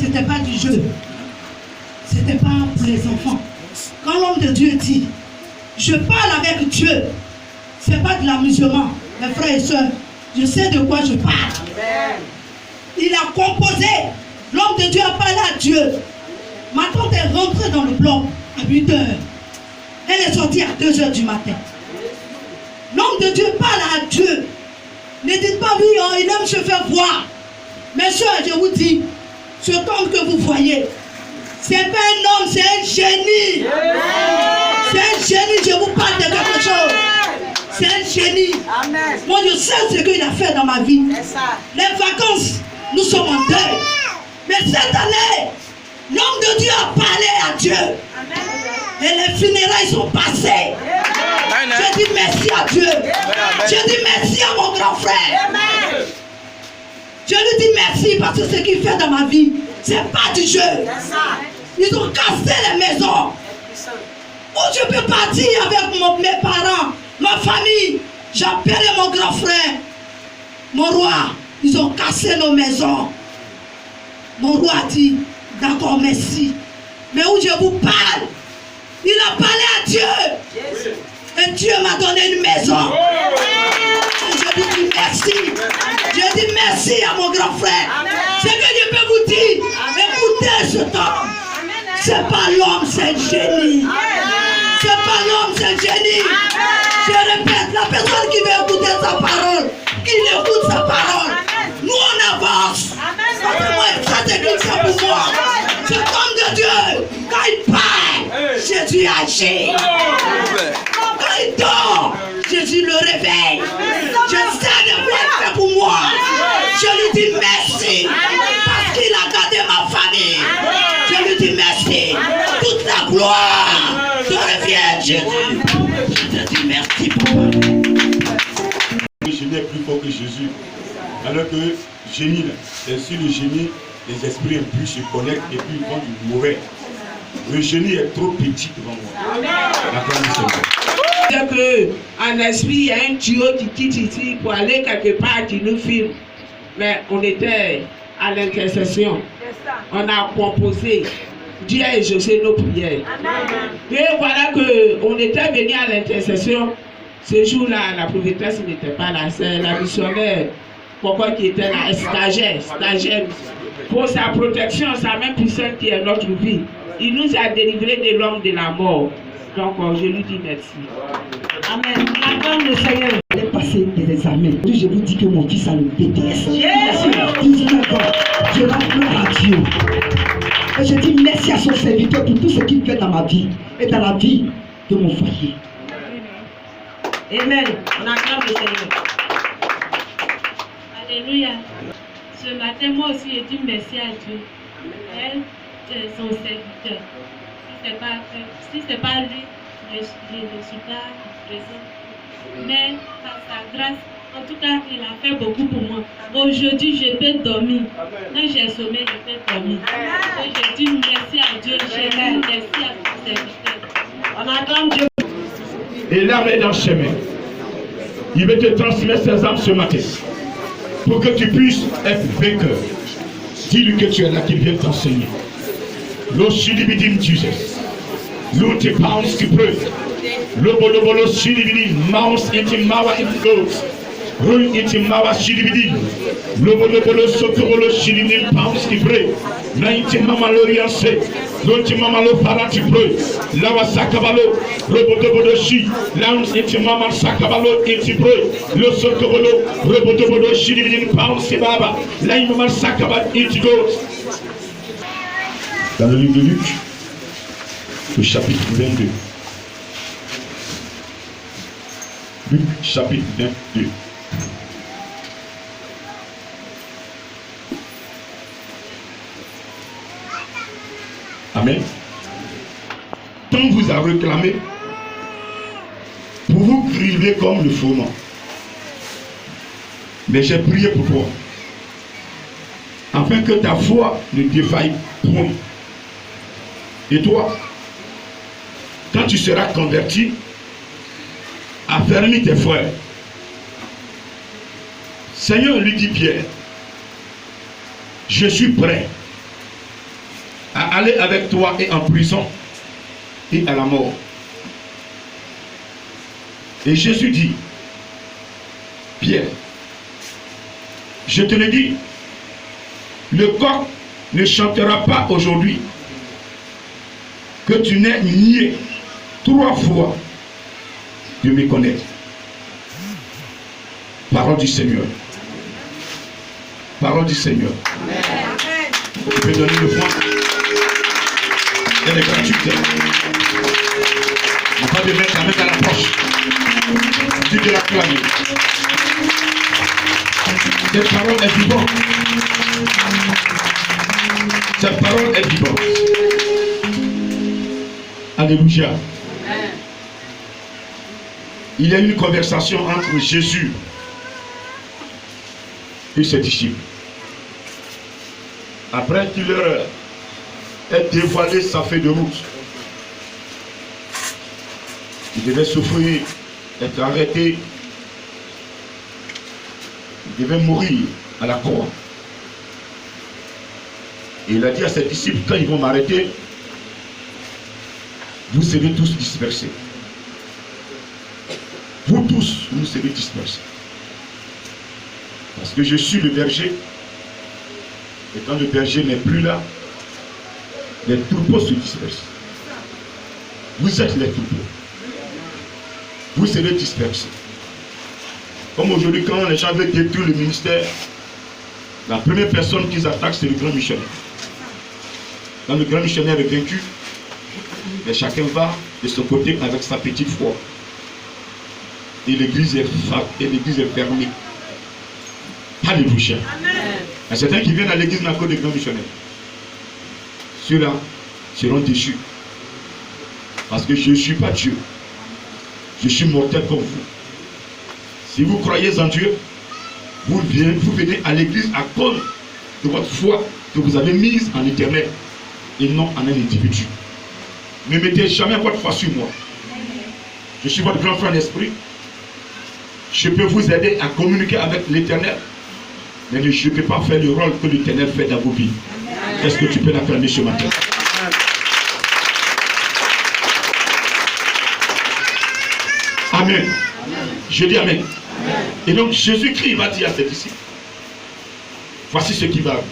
C'était pas du jeu, c'était pas pour les enfants. Quand l'homme de Dieu dit, je parle avec Dieu, c'est pas de l'amusement, mes frères et sœurs, je sais de quoi je parle. Amen. Il a composé, l'homme de Dieu a parlé à Dieu. Ma tante est rentrée dans le bloc à 8 heures, elle est sortie à 2 heures du matin. L'homme de Dieu parle à Dieu. Ne dites pas oui, oh, il aime se faire voir. Mes soeurs, je vous dis, ce homme que vous voyez, c'est pas un homme, c'est un génie. C'est un génie, je vous parle de quelque chose. C'est un génie. Amen. Moi, je sais ce qu'il a fait dans ma vie. Les vacances, nous sommes en deuil. Mais cette année, l'homme de Dieu a parlé à Dieu. Amen. Et les funérailles sont passées. Amen. Je dis merci à Dieu. Amen. Je dis merci à mon grand frère. Amen. Je lui dis merci parce que ce qu'il fait dans ma vie, c'est pas du jeu. Ils ont cassé les maisons. Où je peux partir avec mes parents, ma famille. J'appelle mon grand frère, mon roi. Ils ont cassé nos maisons. Mon roi a dit, d'accord, merci. Mais où je vous parle, il a parlé à Dieu. Et Dieu m'a donné une maison. Je lui dis merci. Je dis merci à mon grand frère. Ce que je peux vous dire, écoutez ce homme. C'est pas l'homme, c'est le génie. C'est pas l'homme, c'est le génie. Je répète, la personne qui veut écouter sa parole, qu'il écoute sa parole. Nous on avance. Parce que moi, ça c'est qu'il fait pour moi. Cet homme de Dieu, quand il parle, Jésus agit. Quand il dort, Jésus le réveille. Je sais de quoi il fait pour moi. Je lui dis merci. Parce qu'il a gardé ma famille. Je lui dis merci. Toute la gloire te revient, Jésus. Je te dis merci, papa. Le génie est plus fort que Jésus. Alors que génie, ainsi le génie, les esprits impurs se connectent et puis ils font du mauvais. Le génie est trop petit devant moi. C'est qu'en esprit, il y a un tuyau qui quitte ici pour aller quelque part qui nous filme. Mais on était à l'intercession. On a composé. Dieu a exaucé nos prières. Et voilà qu'on était venu à l'intercession. Ce jour-là, la prophétesse n'était pas là. C'est la missionnaire pourquoi qui était là, stagiaire. Pour sa protection, sa main puissante qui est notre vie. Il nous a délivrés de l'homme de la mort. Donc, je lui dis merci. Amen. Acclame le Seigneur. Elle est passée des examens. Je vous dis que mon fils a le BTS. Yes. 19 ans. Je rends gloire à Dieu. Et je dis merci à son serviteur pour tout ce qu'il fait dans ma vie et dans la vie de mon foyer. Amen. On acclame le Seigneur. Alléluia. Ce matin, moi aussi, je dis merci à Dieu. Elle, son serviteur. Si ce n'est pas lui, je ne suis pas présent. Mais par sa grâce, en tout cas, il a fait beaucoup pour moi. Aujourd'hui, je peux dormir. Quand j'ai sommeil, je peux dormir. Donc, je dis merci à Dieu. Je dis merci à son serviteur. On acclame Dieu. Et l'âme est dans le chemin. Il veut te transmettre ses âmes ce matin. Pour que tu puisses être vainqueur. Dis-lui que tu es là, qu'il vient t'enseigner. L'oshilibidim Jesus. L'outé pounds qui peut. L'obolo shilibidi. Mouse intimawa inflows. Run intimawa shilibidi. L'obolo sokoro shilibidi pounds qui peut. Na intimama l'oriense. L'intimama lo parati peut. Lawa sakabalo. Robodobodo shi. Lounge intimama sakabalo intipre. Lo sokoro. Robodobodo shilibidi pounds qui baba. Laimama sakabat intigos. Dans le livre de Luc, le chapitre 22. Luc, chapitre 22. Amen. Tant vous a réclamé pour vous crier comme le froment. Mais j'ai prié pour toi, afin que ta foi ne défaille point. Et toi, quand tu seras converti, affermis tes frères. Seigneur, lui dit Pierre, je suis prêt à aller avec toi et en prison et à la mort. Et Jésus dit, Pierre, je te le dis, le coq ne chantera pas aujourd'hui que tu n'aies nié 3 fois de me connaître. Parole du Seigneur. Parole du Seigneur. Amen. Tu peux donner le fond. Elle est gratuite. On va te mettre la main dans la poche. Tu te l'acclames. Cette parole est vivante. Cette parole est vivante. Alléluia. Il y a eu une conversation entre Jésus et ses disciples. Après qu'il leur ait dévoilé sa feuille de route, il devait souffrir, être arrêté, il devait mourir à la croix. Et il a dit à ses disciples, quand ils vont m'arrêter, vous serez tous dispersés. Vous tous, vous serez dispersés. Parce que je suis le berger. Et quand le berger n'est plus là, les troupeaux se dispersent. Vous êtes les troupeaux. Vous serez dispersés. Comme aujourd'hui, quand les gens veulent détruire le ministère, la première personne qu'ils attaquent, c'est le grand missionnaire. Quand le grand missionnaire est vaincu, mais chacun va de son côté avec sa petite foi. Et l'église est fermée. Alléluia. Il y a certains qui viennent à l'église à cause des grands missionnaires. Ceux-là seront déçus. Parce que je ne suis pas Dieu. Je suis mortel comme vous. Si vous croyez en Dieu, vous venez à l'église à cause de votre foi que vous avez mise en l'éternel et non en un individu. Ne mettez jamais votre foi sur moi. Je suis votre grand frère d'esprit. Je peux vous aider à communiquer avec l'éternel. Mais je ne peux pas faire le rôle que l'éternel fait dans vos vies. Est-ce que tu peux l'acclamer ce matin? Amen. Je dis Amen. Et donc Jésus-Christ va dire à ses disciples, voici ce qui va arriver.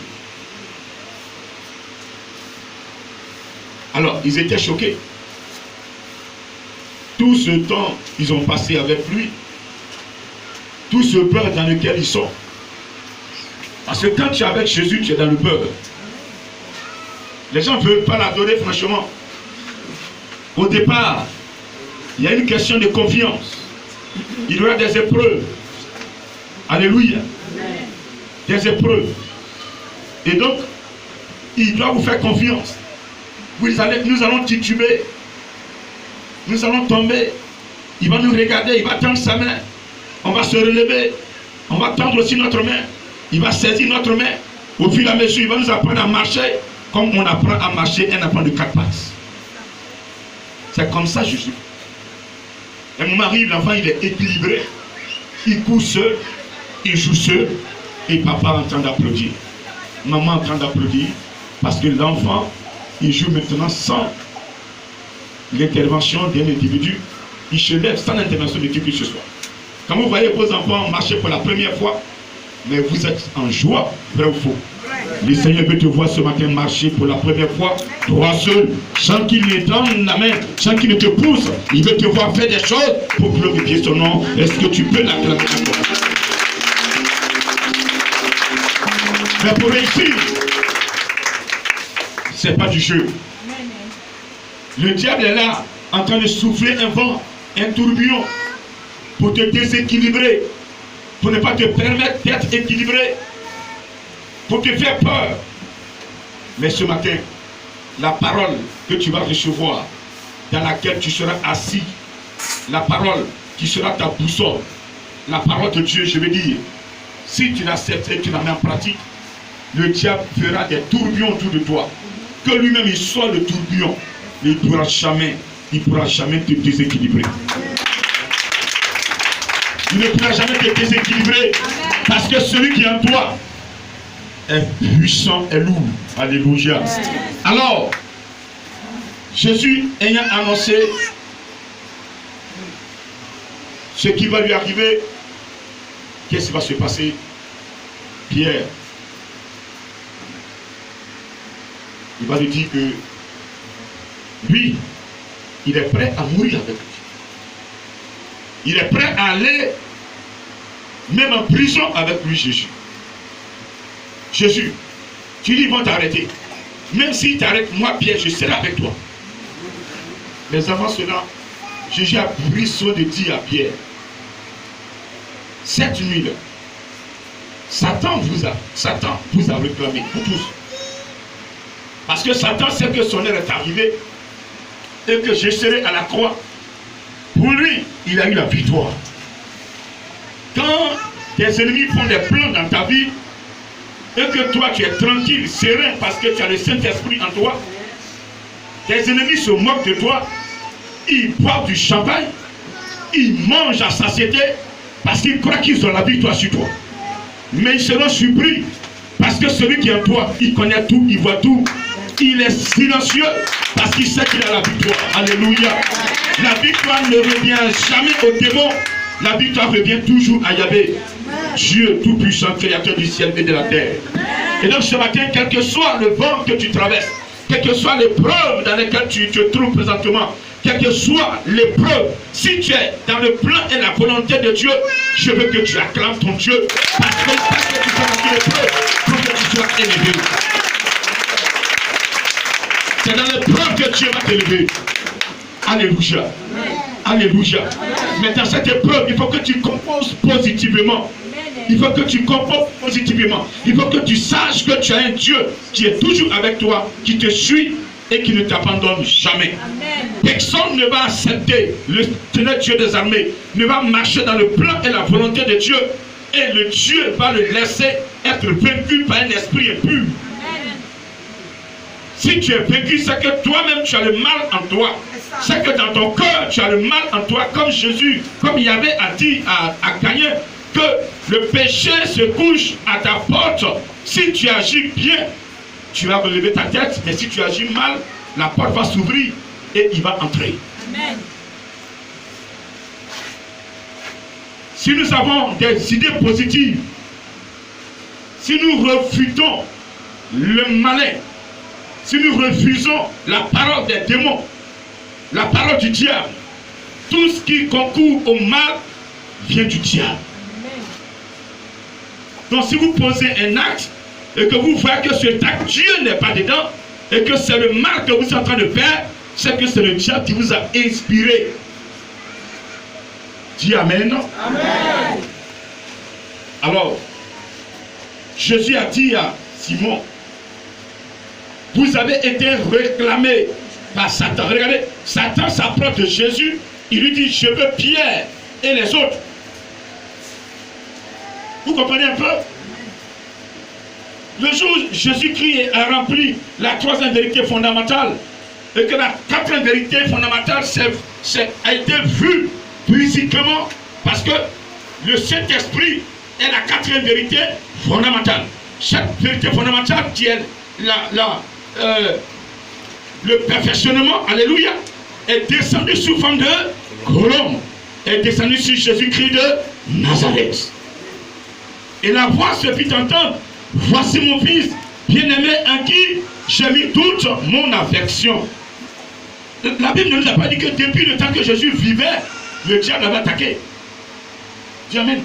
Alors, ils étaient choqués. tout ce temps ils ont passé avec lui, tout ce beurre dans lequel ils sont. Parce que quand tu es avec Jésus, tu es dans le beurre. Les gens ne veulent pas l'adorer franchement. Au départ, il y a une question de confiance. Il y aura des épreuves. Alléluia. Des épreuves. Et donc, il doit vous faire confiance. Nous allons tituber. Nous allons tomber. Il va nous regarder, il va tendre sa main. On va se relever. On va tendre aussi notre main. Il va saisir notre main. Au fur et à mesure, il va nous apprendre à marcher comme on apprend à marcher un enfant de 4 pattes. C'est comme ça, Jésus. Un moment arrive, l'enfant il est équilibré. Il court seul, il joue seul. Et papa est en train d'applaudir. Maman est en train d'applaudir. Parce que l'enfant, il joue maintenant sans l'intervention d'un individu. Il se lève sans l'intervention de qui que ce soit. Quand vous voyez vos enfants marcher pour la première fois, mais vous êtes en joie, vrai ou faux? Le Seigneur veut te voir ce matin marcher pour la première fois, toi seul, sans qu'il ne tende la main, sans qu'il ne te pousse. Il veut te voir faire des choses pour glorifier son nom. Est-ce que tu peux l'acclamer encore? Mais pour réussir, c'est pas du jeu. Le diable est là, en train de souffler un vent, un tourbillon, pour te déséquilibrer, pour ne pas te permettre d'être équilibré, pour te faire peur. Mais ce matin, la parole que tu vas recevoir, dans laquelle tu seras assis, la parole qui sera ta boussole, la parole de Dieu, je veux dire, si tu l'acceptes et tu la mets en pratique, le diable fera des tourbillons autour de toi. Que lui-même il soit le tourbillon, il ne pourra jamais te déséquilibrer. Il ne pourra jamais te déséquilibrer. Parce que celui qui est en toi est puissant et lourd. Alléluia. Alors, Jésus ayant annoncé ce qui va lui arriver, qu'est-ce qui va se passer? Pierre, il va lui dire que lui, il est prêt à mourir avec lui. Il est prêt à aller même en prison avec lui, Jésus. Jésus, tu dis, ils vont t'arrêter. Même s'ils t'arrêtent, moi, Pierre, je serai avec toi. Mais avant cela, Jésus a pris soin de dire à Pierre, cette nuit-là, Satan vous a réclamé, vous tous. Parce que Satan sait que son heure est arrivée et que je serai à la croix. Pour lui, il a eu la victoire. Quand tes ennemis font des plans dans ta vie et que toi tu es tranquille, serein parce que tu as le Saint-Esprit en toi, tes ennemis se moquent de toi, ils boivent du champagne, ils mangent à satiété parce qu'ils croient qu'ils ont la victoire sur toi. Mais ils seront surpris parce que celui qui est en toi, il connaît tout, il voit tout. Il est silencieux parce qu'il sait qu'il a la victoire. Alléluia. La victoire ne revient jamais au démon. La victoire revient toujours à Yahvé, Dieu tout-puissant, créateur du ciel et de la terre. Et donc ce matin, quel que soit le vent que tu traverses, quelle que soit l'épreuve dans laquelle tu te trouves présentement, quelle que soit l'épreuve, si tu es dans le plan et la volonté de Dieu, je veux que tu acclames ton Dieu parce que tu sois dans l'épreuve pour que tu sois élevé. C'est dans l'épreuve que Dieu va t'élever. Alléluia. Alléluia. Mais dans cette épreuve, il faut que tu composes positivement. Il faut que tu composes positivement. Il faut que tu saches que tu as un Dieu qui est toujours avec toi, qui te suit et qui ne t'abandonne jamais. Personne ne va accepter le Seigneur Dieu des armées, ne va marcher dans le plan et la volonté de Dieu. Et le Dieu va le laisser être vaincu par un esprit impur. Si tu es vaincu, c'est que toi-même tu as le mal en toi. C'est que dans ton cœur tu as le mal en toi. Comme Jésus, comme Yahvé a dit à Caïn, que le péché se couche à ta porte. Si tu agis bien, tu vas relever ta tête. Mais si tu agis mal, la porte va s'ouvrir et il va entrer. Amen. Si nous avons des idées positives, si nous refutons le malin, si nous refusons la parole des démons, la parole du diable, tout ce qui concourt au mal vient du diable. Donc si vous posez un acte et que vous voyez que cet acte, Dieu n'est pas dedans et que c'est le mal que vous êtes en train de faire, c'est que c'est le diable qui vous a inspiré. Dis Amen. Amen. Alors, Jésus a dit à Simon, vous avez été réclamé par Satan. Regardez, Satan s'approche de Jésus, il lui dit, je veux Pierre et les autres. Vous comprenez un peu? Le jour où Jésus-Christ a rempli la troisième vérité fondamentale et que la quatrième vérité fondamentale a été vue physiquement parce que le Saint-Esprit est la quatrième vérité fondamentale. Cette vérité fondamentale qui est le perfectionnement, alléluia, est descendu sous forme de colombe, est descendu sur Jésus-Christ de Nazareth. Et la voix se fit entendre, voici mon fils bien-aimé en qui j'ai mis toute mon affection. La Bible ne nous a pas dit que depuis le temps que Jésus vivait, le diable l'avait attaqué. Dis Amen.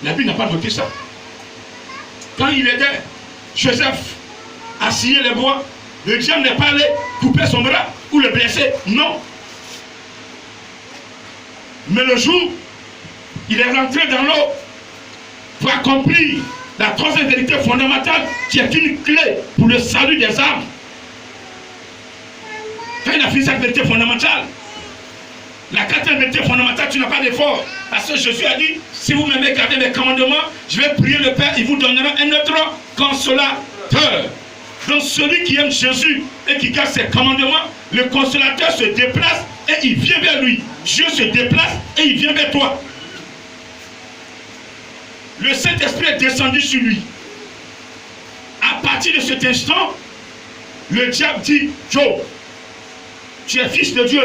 La Bible n'a pas noté ça. Quand il aidait Joseph à scier les bois, le diable n'est pas allé couper son bras ou le blesser. Non. Mais le jour, il est rentré dans l'eau pour accomplir la troisième vérité fondamentale qui est une clé pour le salut des âmes. Quand il a fait cette vérité fondamentale, la quatrième vérité fondamentale, tu n'as pas d'effort. Parce que Jésus a dit, si vous m'aimez, gardez mes commandements, je vais prier le Père, il vous donnera un autre consolateur. Donc celui qui aime Jésus et qui garde ses commandements, le consolateur se déplace et il vient vers lui. Dieu se déplace et il vient vers toi. Le Saint-Esprit est descendu sur lui. À partir de cet instant, le diable dit, Joe, tu es fils de Dieu.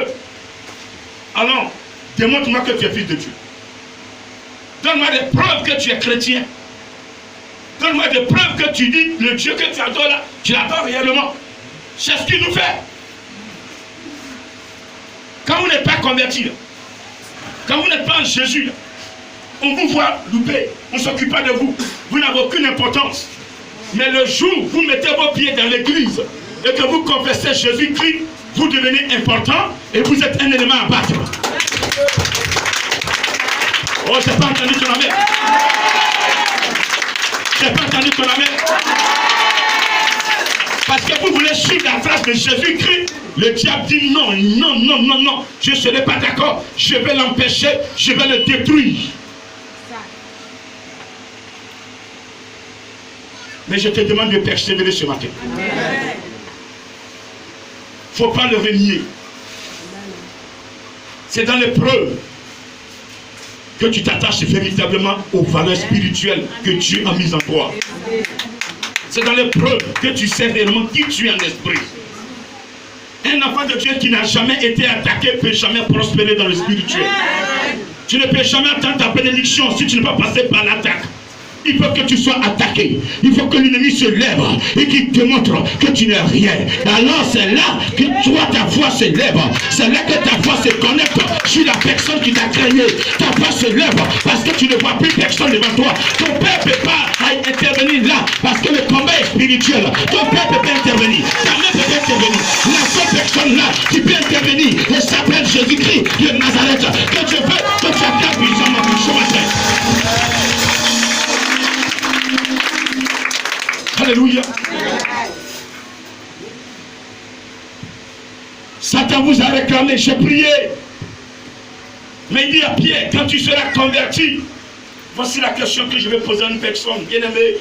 Alors, démontre-moi que tu es fils de Dieu. Donne-moi des preuves que tu es chrétien. Donne-moi des preuves que tu dis, le Dieu que tu adores là, tu l'adores réellement. C'est ce qu'il nous fait. Quand vous n'êtes pas converti, là, quand vous n'êtes pas en Jésus, là, on vous voit louper, on ne s'occupe pas de vous. Vous n'avez aucune importance. Mais le jour où vous mettez vos pieds dans l'église et que vous confessez Jésus-Christ, vous devenez important et vous êtes un élément à battre. Oh, j'ai pas entendu ton amen. J'ai pas entendu ton amen. Parce que vous voulez suivre la trace de Jésus-Christ. Le diable dit non, non, non, non, non. Je ne serai pas d'accord. Je vais l'empêcher. Je vais le détruire. Mais je te demande de persévérer ce matin. Il ne faut pas le renier. C'est dans l'épreuve que tu t'attaches véritablement aux valeurs spirituelles que Dieu a mises en toi. C'est dans l'épreuve que tu sais réellement qui tu es en esprit. Un enfant de Dieu qui n'a jamais été attaqué ne peut jamais prospérer dans le spirituel. Tu ne peux jamais attendre ta bénédiction si tu ne vas pas passer par l'attaque. Il faut que tu sois attaqué. Il faut que l'ennemi se lève et qu'il te montre que tu n'es rien. Alors c'est là que toi, ta voix se lève. C'est là que ta voix se connecte sur la personne qui t'a créé. Ta voix se lève parce que tu ne vois plus personne devant toi. Ton père ne peut pas intervenir là parce que le combat est spirituel. Ton père peut pas intervenir. Ta mère peut pas intervenir. La seule personne là qui peut intervenir, elle s'appelle Jésus-Christ de Nazareth. Que je veux que tu accueilles puissamment ce matin. Alléluia. Satan vous a réclamé, j'ai prié. Mais il dit à Pierre, quand tu seras converti, voici la question que je vais poser à une personne, bien aimée.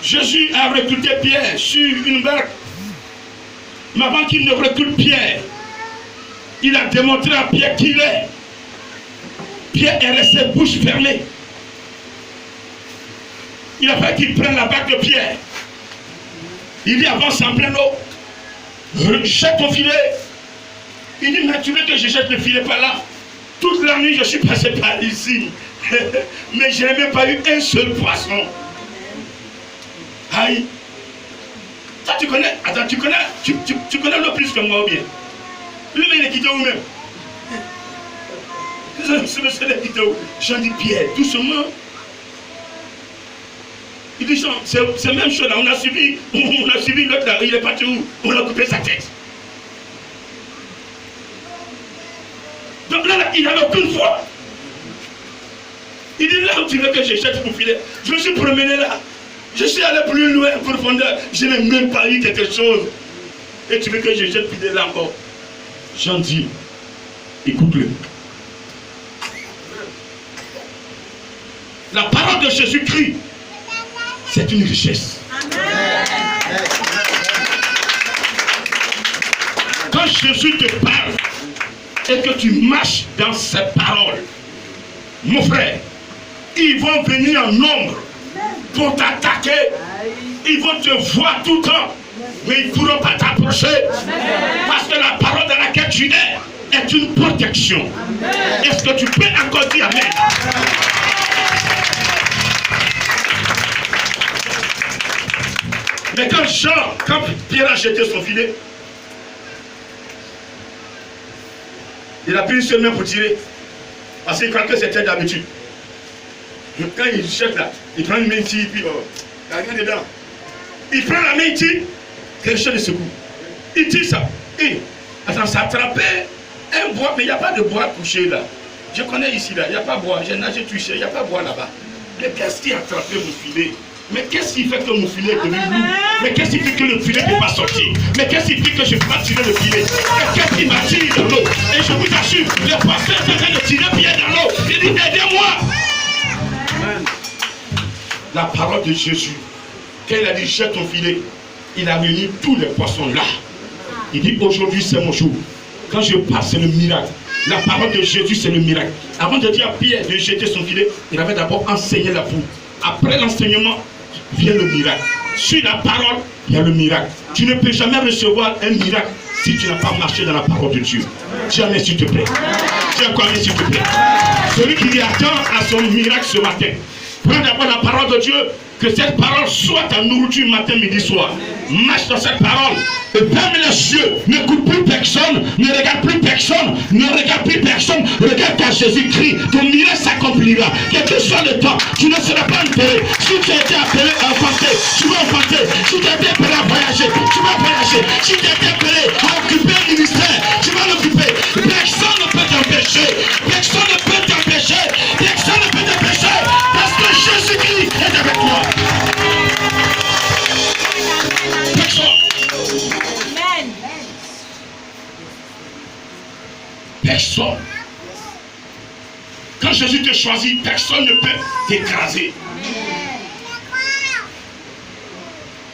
Jésus a recruté Pierre sur une barque. Mais avant qu'il ne recrute Pierre, il a démontré à Pierre qui il est. Pierre est resté bouche fermée. Il a fallu qu'il prenne la barque de Pierre. Il dit avance en pleine eau. Jette ton filet. Il dit mais tu veux que je jette le filet par là? Toute la nuit je suis passé par ici. Mais je n'ai même pas eu un seul poisson. Aïe. Ça tu connais? Attends, tu connais l'eau plus que moi ou bien? Lui-même, il est quitté où-même. Ce monsieur est quitté où? Jean dit Pierre, doucement. Il dit Jean, c'est la même chose là. On a suivi l'autre là. Il est parti où? On a coupé sa tête. Donc là, il n'avait aucune foi. Il dit là où tu veux que je jette mon filet. Je me suis promené là. Je suis allé plus loin, en profondeur. Je n'ai même pas eu quelque chose. Et tu veux que je jette filet là encore? Jean dit, écoute-le. La parole de Jésus-Christ, c'est une richesse. Quand Jésus te parle et que tu marches dans ses paroles, mon frère, ils vont venir en nombre pour t'attaquer. Ils vont te voir tout le temps, mais ils ne pourront pas t'approcher. Parce que la parole dans laquelle tu es est une protection. Est-ce que tu peux encore dire amen? Mais quand Pierre a jeté son filet, il a pris une seule main pour tirer. Parce qu'il croit que c'était d'habitude. Quand il jette là, il prend une main, il tire, puis il n'y a rien dedans. Il prend la main, il tire, quelque chose de secoue. Il tire ça. Et, attends, ça attrapait un bois, mais il n'y a pas de bois touché là. Je connais ici là, il n'y a pas de bois. J'ai nagé touché, il n'y a pas de bois là-bas. Mais qu'est-ce qui a attrapé mon filet? Mais qu'est-ce qui fait que mon filet est devenu lourd? Mais qu'est-ce qui fait que le filet ne peut pas sortir? Mais qu'est-ce qui fait que je ne peux pas tirer le filet? Et qu'est-ce qui m'a tiré dans l'eau? Et je vous assure, le pasteur est en train de tirer Pierre dans l'eau. Il dit, aidez-moi! La parole de Jésus, quand il a dit jette ton filet, il a réuni tous les poissons là. Il dit, aujourd'hui c'est mon jour. Quand je passe, c'est le miracle. La parole de Jésus, c'est le miracle. Avant de dire à Pierre de jeter son filet, il avait d'abord enseigné la foule. Après l'enseignement, vient le miracle. Sur la parole, il y a le miracle. Tu ne peux jamais recevoir un miracle si tu n'as pas marché dans la parole de Dieu. Dis amen s'il te plaît. Dis encore amen s'il te plaît. Celui qui attend à son miracle ce matin, prends d'abord la parole de Dieu, que cette parole soit ta nourriture matin, midi, soir. Marche dans cette parole. Et ferme les yeux. N'écoute plus personne. Ne regarde plus personne. Ne regarde plus personne. Regarde à Jésus-Christ. Ton miracle s'accomplira. Quel que soit le temps, tu ne seras pas enterré. Si tu as été appelé à enfanter, tu vas enfanter. Si tu as été appelé à voyager, tu vas voyager. Si tu as été appelé à occuper un ministère, tu vas l'occuper. Personne ne peut t'empêcher. Personne ne peut t'empêcher. Personne ne peut t'empêcher. Parce que Jésus-Christ est avec toi. Personne. Quand Jésus te choisit, personne ne peut t'écraser.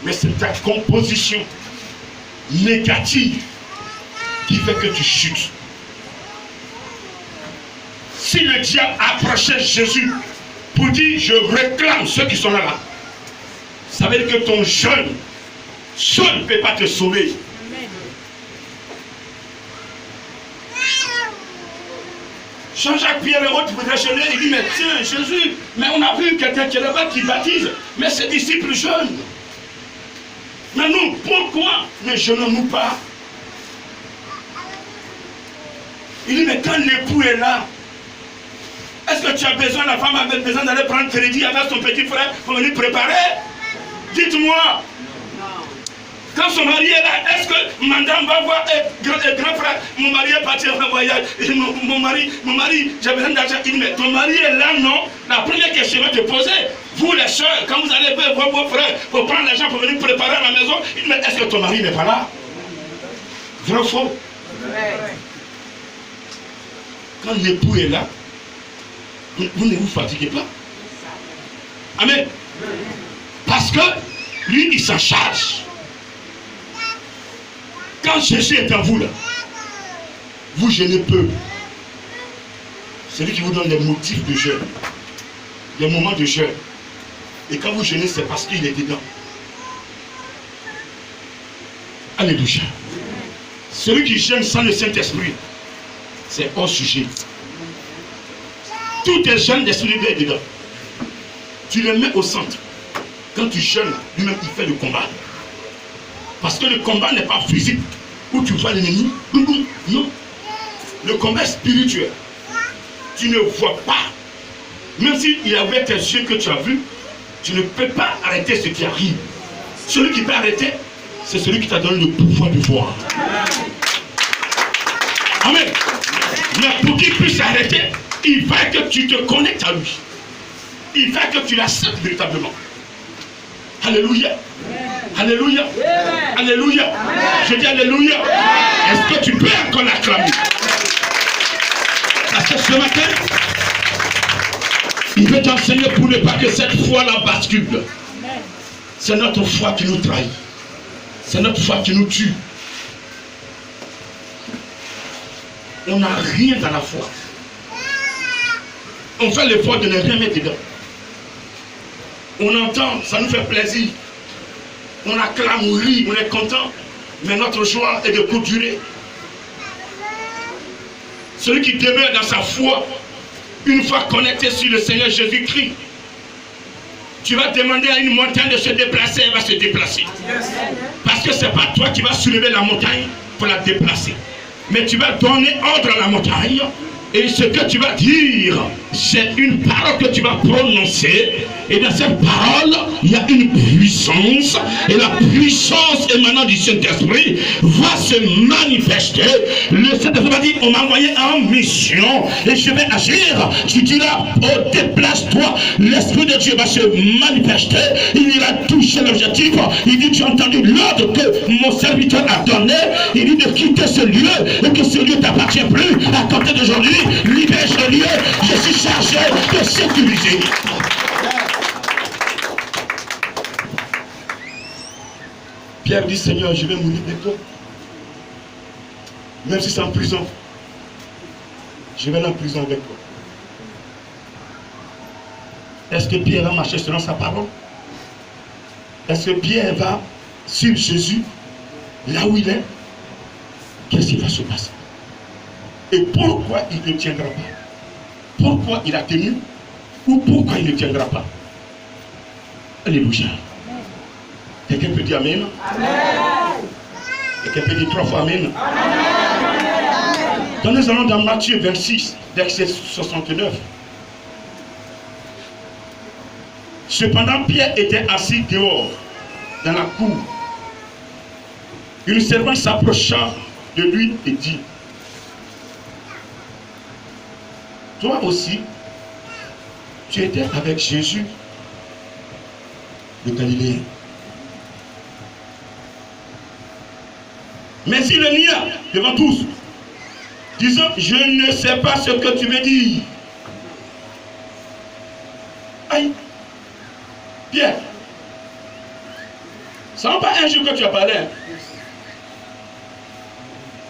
Mais c'est ta composition négative qui fait que tu chutes. Si le diable approchait Jésus pour dire je réclame ceux qui sont là, ça veut dire que ton jeûne seul ne peut pas te sauver. Jean-Jacques Pierre le autre voudrait jeûner, il dit mais tiens Jésus, mais on a vu quelqu'un qui est là-bas qui baptise, mais ses disciples jeûnent. Mais nous, pourquoi ne jeûnons-nous pas? Il dit mais quand l'époux est là, est-ce que tu as besoin, la femme avait besoin d'aller prendre crédit avec son petit frère pour venir préparer? Dites-moi. Quand son mari est là, est-ce que madame va voir grand frère, mon mari est parti en voyage, mon mari, j'ai besoin d'argent. Il dit, mais ton mari est là, non? La première question que je vais te poser, vous les soeurs, quand vous allez voir vos frères pour prendre l'argent pour venir préparer à la maison, il dit, mais est-ce que ton mari n'est pas là? Vrai ou faux? Quand l'époux est là, vous ne vous fatiguez pas. Amen. Parce que lui, il s'en charge. Quand Jésus est en vous là, vous jeûnez peu. C'est lui qui vous donne les motifs de jeûne, les moments de jeûne. Et quand vous jeûnez, c'est parce qu'il est dedans. Alléluia. Celui qui jeûne sans le Saint-Esprit, c'est hors sujet. Tout est jeûne d'esprit est dedans. Tu le mets au centre. Quand tu jeûnes, lui-même il fait le combat. Parce que le combat n'est pas physique. où tu vois l'ennemi. Non. Le combat spirituel, tu ne vois pas. Même s'il y avait tes yeux que tu as vus, tu ne peux pas arrêter ce qui arrive. Celui qui peut arrêter, c'est celui qui t'a donné le pouvoir de voir. Amen. Mais pour qu'il puisse arrêter, il faut que tu te connectes à lui. Il faut que tu l'acceptes véritablement. Alléluia. Alléluia. Alléluia. Je dis Alléluia. Est-ce que tu peux encore l'acclamer? Parce que ce matin, il veut t'enseigner pour ne pas que cette foi-là bascule. C'est notre foi qui nous trahit. C'est notre foi qui nous tue. On n'a rien dans la foi. On fait l'effort de ne rien mettre dedans. On entend, ça nous fait plaisir. On acclame, on rit, on est content. Mais notre joie est de courte durée. Celui qui demeure dans sa foi, une fois connecté sur le Seigneur Jésus-Christ, tu vas demander à une montagne de se déplacer, elle va se déplacer. Parce que ce n'est pas toi qui vas soulever la montagne pour la déplacer. Mais tu vas donner ordre à la montagne. Et ce que tu vas dire, c'est une parole que tu vas prononcer. Et dans cette parole, il y a une puissance. Et la puissance émanant du Saint-Esprit va se manifester. Le Saint-Esprit va dire, on m'a envoyé en mission. Et je vais agir. Tu diras, oh, déplace-toi. L'Esprit de Dieu va se manifester. Il ira toucher l'objectif. Il dit, tu as entendu l'ordre que mon serviteur a donné. Il dit de quitter ce lieu. Et que ce lieu ne t'appartient plus. À compter d'aujourd'hui, libère ce lieu, je suis chargé de sécuriser. Pierre dit, Seigneur, je vais mourir de toi. Même si c'est en prison, je vais aller en prison avec toi. Est-ce que Pierre va marcher selon sa parole? Est-ce que Pierre va suivre Jésus là où il est? Qu'est-ce qui va se passer? Et pourquoi il ne tiendra pas? Pourquoi il a tenu? Ou pourquoi il ne tiendra pas? Alléluia. Quelqu'un peut dire Amen? Amen. Quelqu'un peut dire 3 fois Amen? Amen. Quand nous allons dans Matthieu 26, verset 69. Cependant, Pierre était assis dehors, dans la cour. Une servante s'approcha de lui et dit, toi aussi, tu étais avec Jésus, le Galiléen. Mais il le nia devant tous, disant, je ne sais pas ce que tu veux dire. Aïe, Pierre, ça n'est pas un jour que tu as parlé.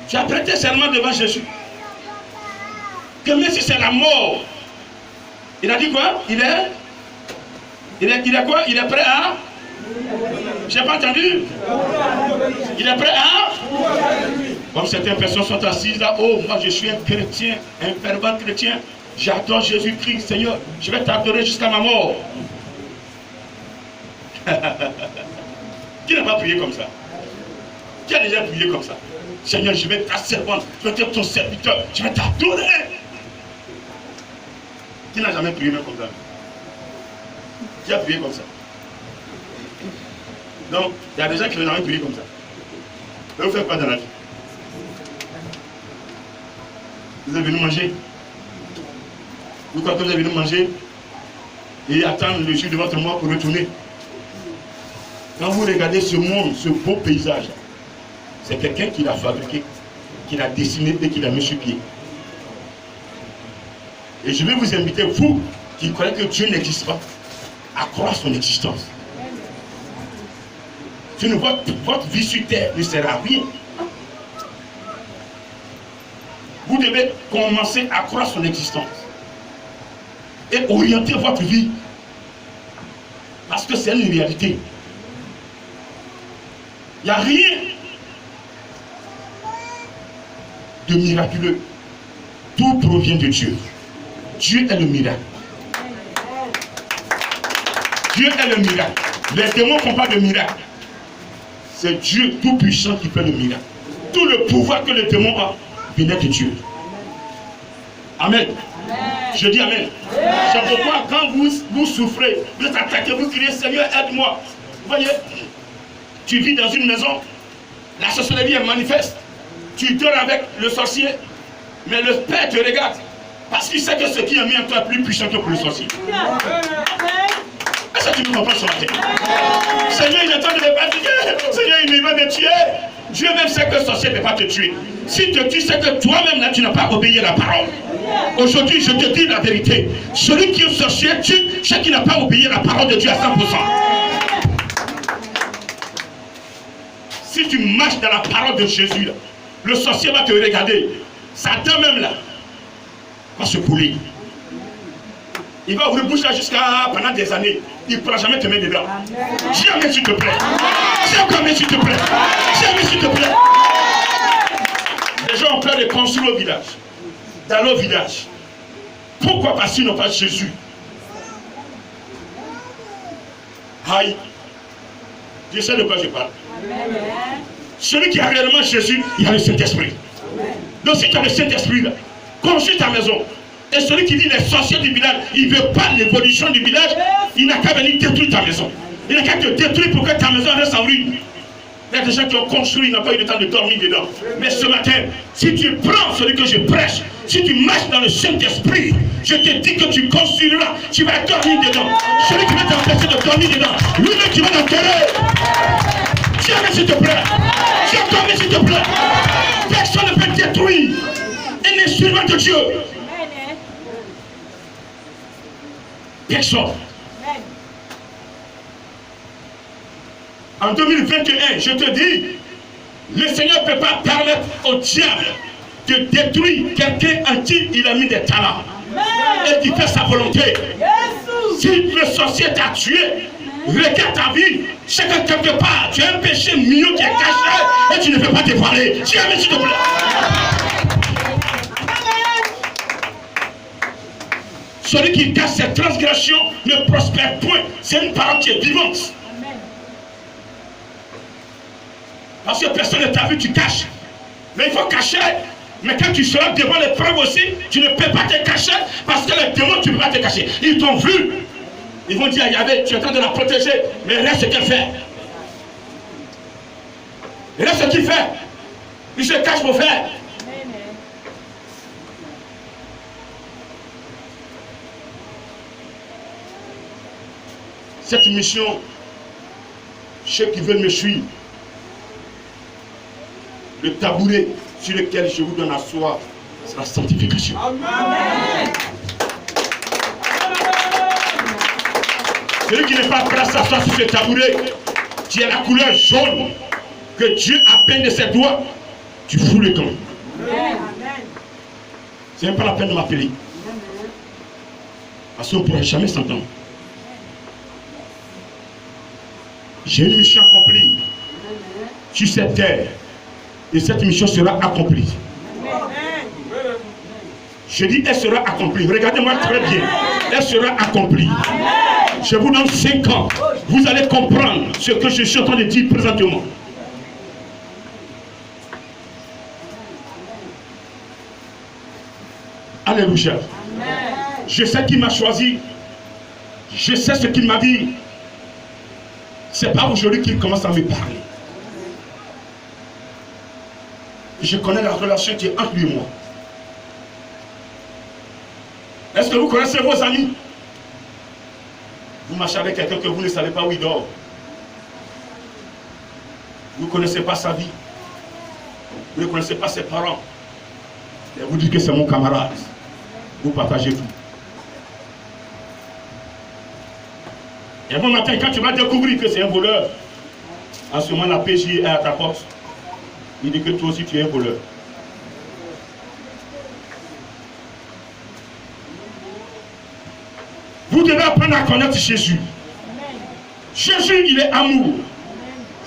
Tu as prêté serment devant Jésus. Que même si c'est la mort, il a dit quoi? Il est quoi? Il est prêt à? Je n'ai pas entendu. Il est prêt à? Comme certaines personnes sont assises là, oh, moi je suis un chrétien, un fervent chrétien, j'adore Jésus-Christ, Seigneur, je vais t'adorer jusqu'à ma mort. Qui n'a pas prié comme ça? Qui a déjà prié comme ça? Seigneur, je vais être ta servante, je vais être ton serviteur, je vais t'adorer. Qui n'a jamais prié même comme ça? Qui a prié comme ça? Donc, il y a des gens qui n'ont jamais prié comme ça. Mais vous faites quoi dans la vie? Vous êtes venu manger? Vous croyez que vous êtes venu manger et attendre le jour de votre mort pour retourner? Quand vous regardez ce monde, ce beau paysage, c'est quelqu'un qui l'a fabriqué, qui l'a dessiné et qui l'a mis sur pied. Et je vais vous inviter, vous qui croyez que Dieu n'existe pas, à croire son existence. Sinon, votre vie sur terre ne sert à rien. Vous devez commencer à croire son existence et orienter votre vie, parce que c'est une réalité. Il n'y a rien de miraculeux. Tout provient de Dieu. Dieu est le miracle. Dieu est le miracle. Les démons ne font pas de miracle. C'est Dieu tout puissant qui fait le miracle. tout le pouvoir que le démon a venait de Dieu. Amen. Je dis Amen. C'est pourquoi quand vous souffrez, vous êtes attaqué, vous criez Seigneur, aide-moi. Vous voyez, tu vis dans une maison, la sorcellerie est manifeste. Tu dors avec le sorcier, mais le Père te regarde parce qu'il sait que ce qui est mis en toi est plus puissant que pour le sorcier. Est-ce que tu me comprends ce matin? Seigneur, il est en train de me fatiguer. Seigneur, il va me tuer. Dieu même sait que le sorcier ne peut pas te tuer. Si te tue, c'est que toi-même là, tu n'as pas obéi à la parole. Aujourd'hui, je te dis la vérité. Celui qui est sorcier tue, c'est qu'il n'a pas obéi à la parole de Dieu à 100%. Si tu marches dans la parole de Jésus, là, le sorcier va te regarder. Satan même là va se couler. Il va ouvrir bouche là jusqu'à pendant des années. Il ne pourra jamais te mettre dedans. Jamais s'il te plaît. Jamais s'il te plaît. Jamais s'il te plaît. Les gens ont peur de construire au village. Dans leur village. Pourquoi? Parce qu'ils n'ont pas Jésus. Aïe. Je sais de quoi je parle. Celui qui a réellement Jésus, il a le Saint-Esprit. Donc si tu as le Saint-Esprit, construis ta maison. Et celui qui dit les sorciers du village, il ne veut pas l'évolution du village, il n'a qu'à venir détruire ta maison. Il n'a qu'à te détruire pour que ta maison reste en ruine. Il y a des gens qui ont construit, ils n'ont pas eu le temps de dormir dedans. Mais ce matin, si tu prends celui que je prêche, si tu marches dans le Saint-Esprit, je te dis que tu construiras, tu vas dormir dedans. Celui qui va t'empêcher de dormir dedans, lui-même qui va t'enterrer. Tiens, s'il te plaît. Tiens, s'il te plaît. Personne ne peut détruire un instrument de Dieu. Personne. En 2021, je te dis, le Seigneur ne peut pas permettre au diable de détruire quelqu'un en qui il a mis des talents et qui fait sa volonté. Si le sorcier t'a tué, regarde ta vie, c'est que quelque part tu as un péché mignon qui est caché et tu ne peux pas dévoiler. Jamais, s'il te plaît. Celui qui cache ses transgressions ne prospère point. C'est une parole qui est vivante. Parce que personne ne t'a vu, tu caches. Mais il faut cacher. Mais quand tu seras devant les preuves aussi, tu ne peux pas te cacher. Parce que les démons, tu ne peux pas te cacher. Ils t'ont vu. Ils vont dire à Yahvé, tu es en train de la protéger. Mais reste ce qu'elle fait. Reste ce qu'il fait. Il se cache pour faire. Cette mission, ceux qui veulent me suivre, le tabouret sur lequel je vous donne à asseoir, c'est la sanctification. Amen. Celui qui n'est pas prêt à s'asseoir sur ce tabouret, qui a la couleur jaune, que Dieu a peint de ses doigts, tu fous le camp. C'est même pas la peine de m'appeler. Parce qu'on ne pourra jamais s'entendre. J'ai une mission accomplie sur cette terre. Et cette mission sera accomplie. Je dis, elle sera accomplie. Regardez-moi très bien. Elle sera accomplie. Je vous donne 5 ans. Vous allez comprendre ce que je suis en train de dire présentement. Alléluia. Je sais qui m'a choisi. Je sais ce qu'il m'a dit. C'est pas aujourd'hui qu'il commence à me parler. Je connais la relation qui est entre lui et moi. Est-ce que vous connaissez vos amis? Vous marchez avec quelqu'un que vous ne savez pas où il dort. Vous ne connaissez pas sa vie. Vous ne connaissez pas ses parents. Et vous dites que c'est mon camarade. Vous partagez tout. Et bon matin, quand tu vas découvrir que c'est un voleur, en ce moment la PJ est à ta porte. Il dit que toi aussi tu es un voleur. Vous devez apprendre à connaître Jésus. Jésus, il est amour.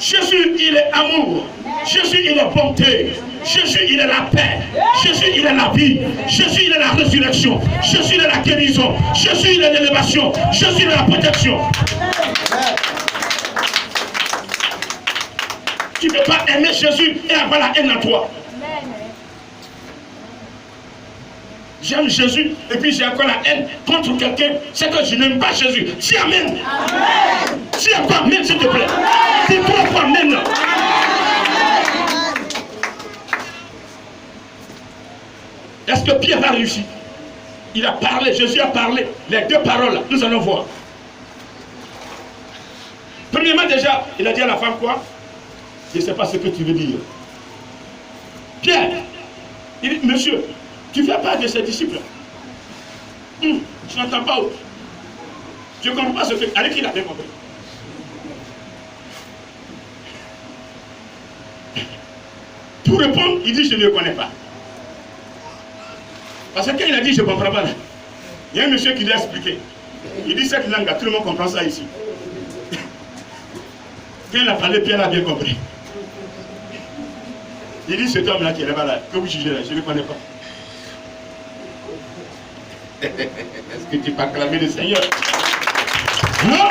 Jésus, il est amour. Jésus, il est bonté. Jésus, il est la paix. Jésus, il est la vie. Jésus, il est la résurrection. Jésus, il est la guérison. Jésus, il est l'élévation. Jésus, il est la protection. Tu peux pas aimer Jésus et avoir la haine à toi. J'aime Jésus et puis j'ai encore la haine contre quelqu'un, c'est que je n'aime pas Jésus. Si amen. Si à quoi amen, s'il te plaît. Dis-toi à quoi amen. Est-ce que Pierre va réussir? Il a parlé, Jésus a parlé. Les deux paroles, nous allons voir. Premièrement déjà, il a dit à la femme quoi? Je ne sais pas ce que tu veux dire. Pierre, il dit, monsieur, tu ne fais pas de ses disciples. Je n'entends pas. Je ne comprends pas ce que... Allez, qui l'a bien compris. Pour répondre, il dit, je ne le connais pas. Parce que quand il a dit, je ne comprends pas, là, il y a un monsieur qui lui a expliqué. Il dit, cette langue, tout le monde comprend ça ici. Quand il a parlé, Pierre a bien compris. Il dit, cet homme-là qui est là-bas, là, que vous jugez là, je ne le connais pas. Est-ce que tu peux acclamer le Seigneur? Non.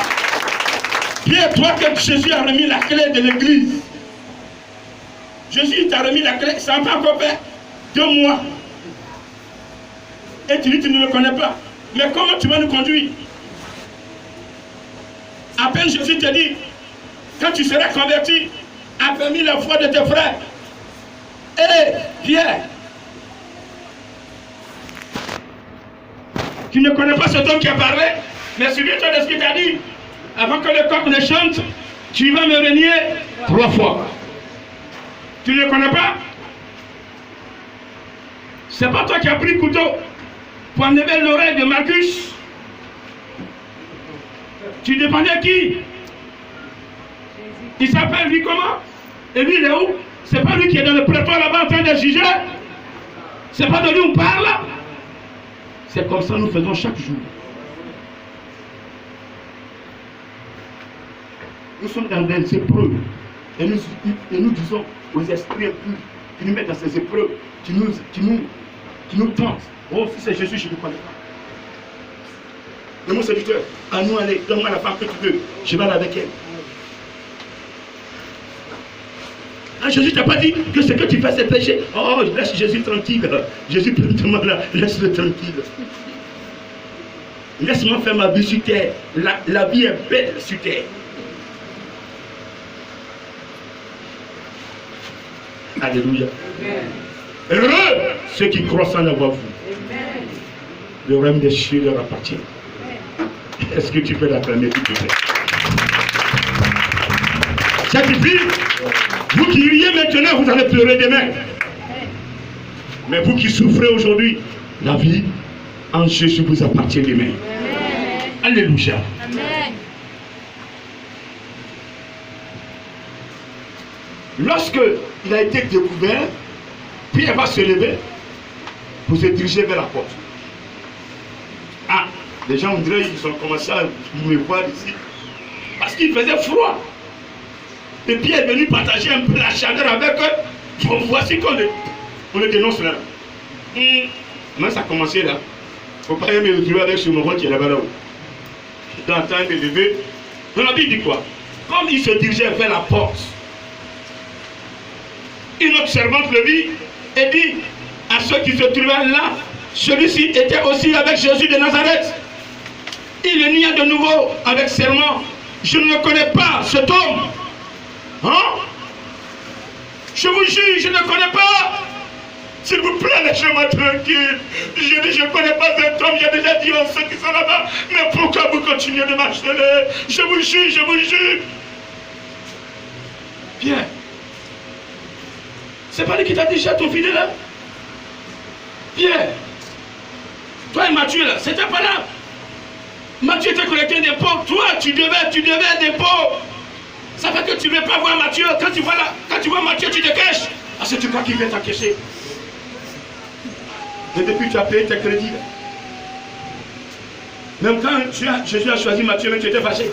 Pierre, toi que Jésus a remis la clé de l'église. Jésus t'a remis la clé, ça n'a pas encore fait 2 mois. Et tu dis tu ne le connais pas. Mais comment tu vas nous conduire? À peine Jésus te dit, quand tu seras converti, affermis la foi de tes frères. Hé, Pierre, tu ne connais pas cet homme qui a parlé, mais souviens-toi de ce qu'il t'a dit. Avant que le coq ne chante, tu vas me renier 3 fois. Tu ne le connais pas? C'est pas toi qui as pris le couteau pour enlever l'oreille de Marcus. Tu dépendais à qui? Il s'appelle lui comment? Et lui il est où? C'est pas lui qui est dans le prétoire là-bas en train de juger? C'est pas de lui on parle? C'est comme ça nous faisons chaque jour. Nous sommes dans des épreuves. Et nous disons aux esprits impurs qui nous mettent dans ces épreuves, qui nous tentent. Oh, si c'est Jésus, je ne le connais pas. Mais mon serviteur, à nous aller, donne-moi la femme que tu veux, je vais aller avec elle. Ah, Jésus t'a pas dit que ce que tu fais c'est péché. Oh, laisse Jésus tranquille. Jésus pleinement là, laisse-le tranquille. Laisse-moi faire ma vie sur terre. La vie est belle sur terre. Alléluia. Heureux ceux qui croient sans avoir vu. Le royaume des cieux leur appartient. Est-ce que tu peux l'acclamer, s'il te plaît? Cette vie, vous qui riez maintenant, vous allez pleurer demain. Mais vous qui souffrez aujourd'hui, la vie en Jésus vous appartient demain. Alléluia. Lorsque il a été découvert, Pierre va se lever pour se diriger vers la porte. Ah, les gens, on dirait, ils ont commencé à me voir ici. Parce qu'il faisait froid. Et Pierre est venu partager un peu la chaleur avec eux. Bon, voici qu'on le dénonce là. Moi, ça a commencé là. Il ne faut pas me retrouver avec ce moment qui est là-bas là-haut. Dans le temps de lever. On a dit quoi? Comme il se dirigeait vers la porte, une autre servante le vit et dit à ceux qui se trouvaient là, celui-ci était aussi avec Jésus de Nazareth. Il le nia de nouveau avec serment. Je ne le connais pas, cet homme. Hein? Je vous jure, je ne le connais pas. S'il vous plaît, laissez-moi tranquille. Je dis, je ne connais pas cet homme. J'ai déjà dit à ceux qui sont là-bas. Mais pourquoi vous continuez de m'harceler? Je vous jure, je vous jure. Pierre, c'est pas lui qui t'a dit, jette ton filet là? Pierre, toi et Matthieu là, c'était pas là. Matthieu était collecteur d'impôts. Toi, tu devais d'impôts. Ça fait que tu ne veux pas voir Matthieu. Quand tu vois Matthieu, tu te caches. Parce que tu crois qu'il vient t'encaisser. Et depuis tu as payé tes crédits. Même quand Jésus a choisi Matthieu, même tu étais fâché.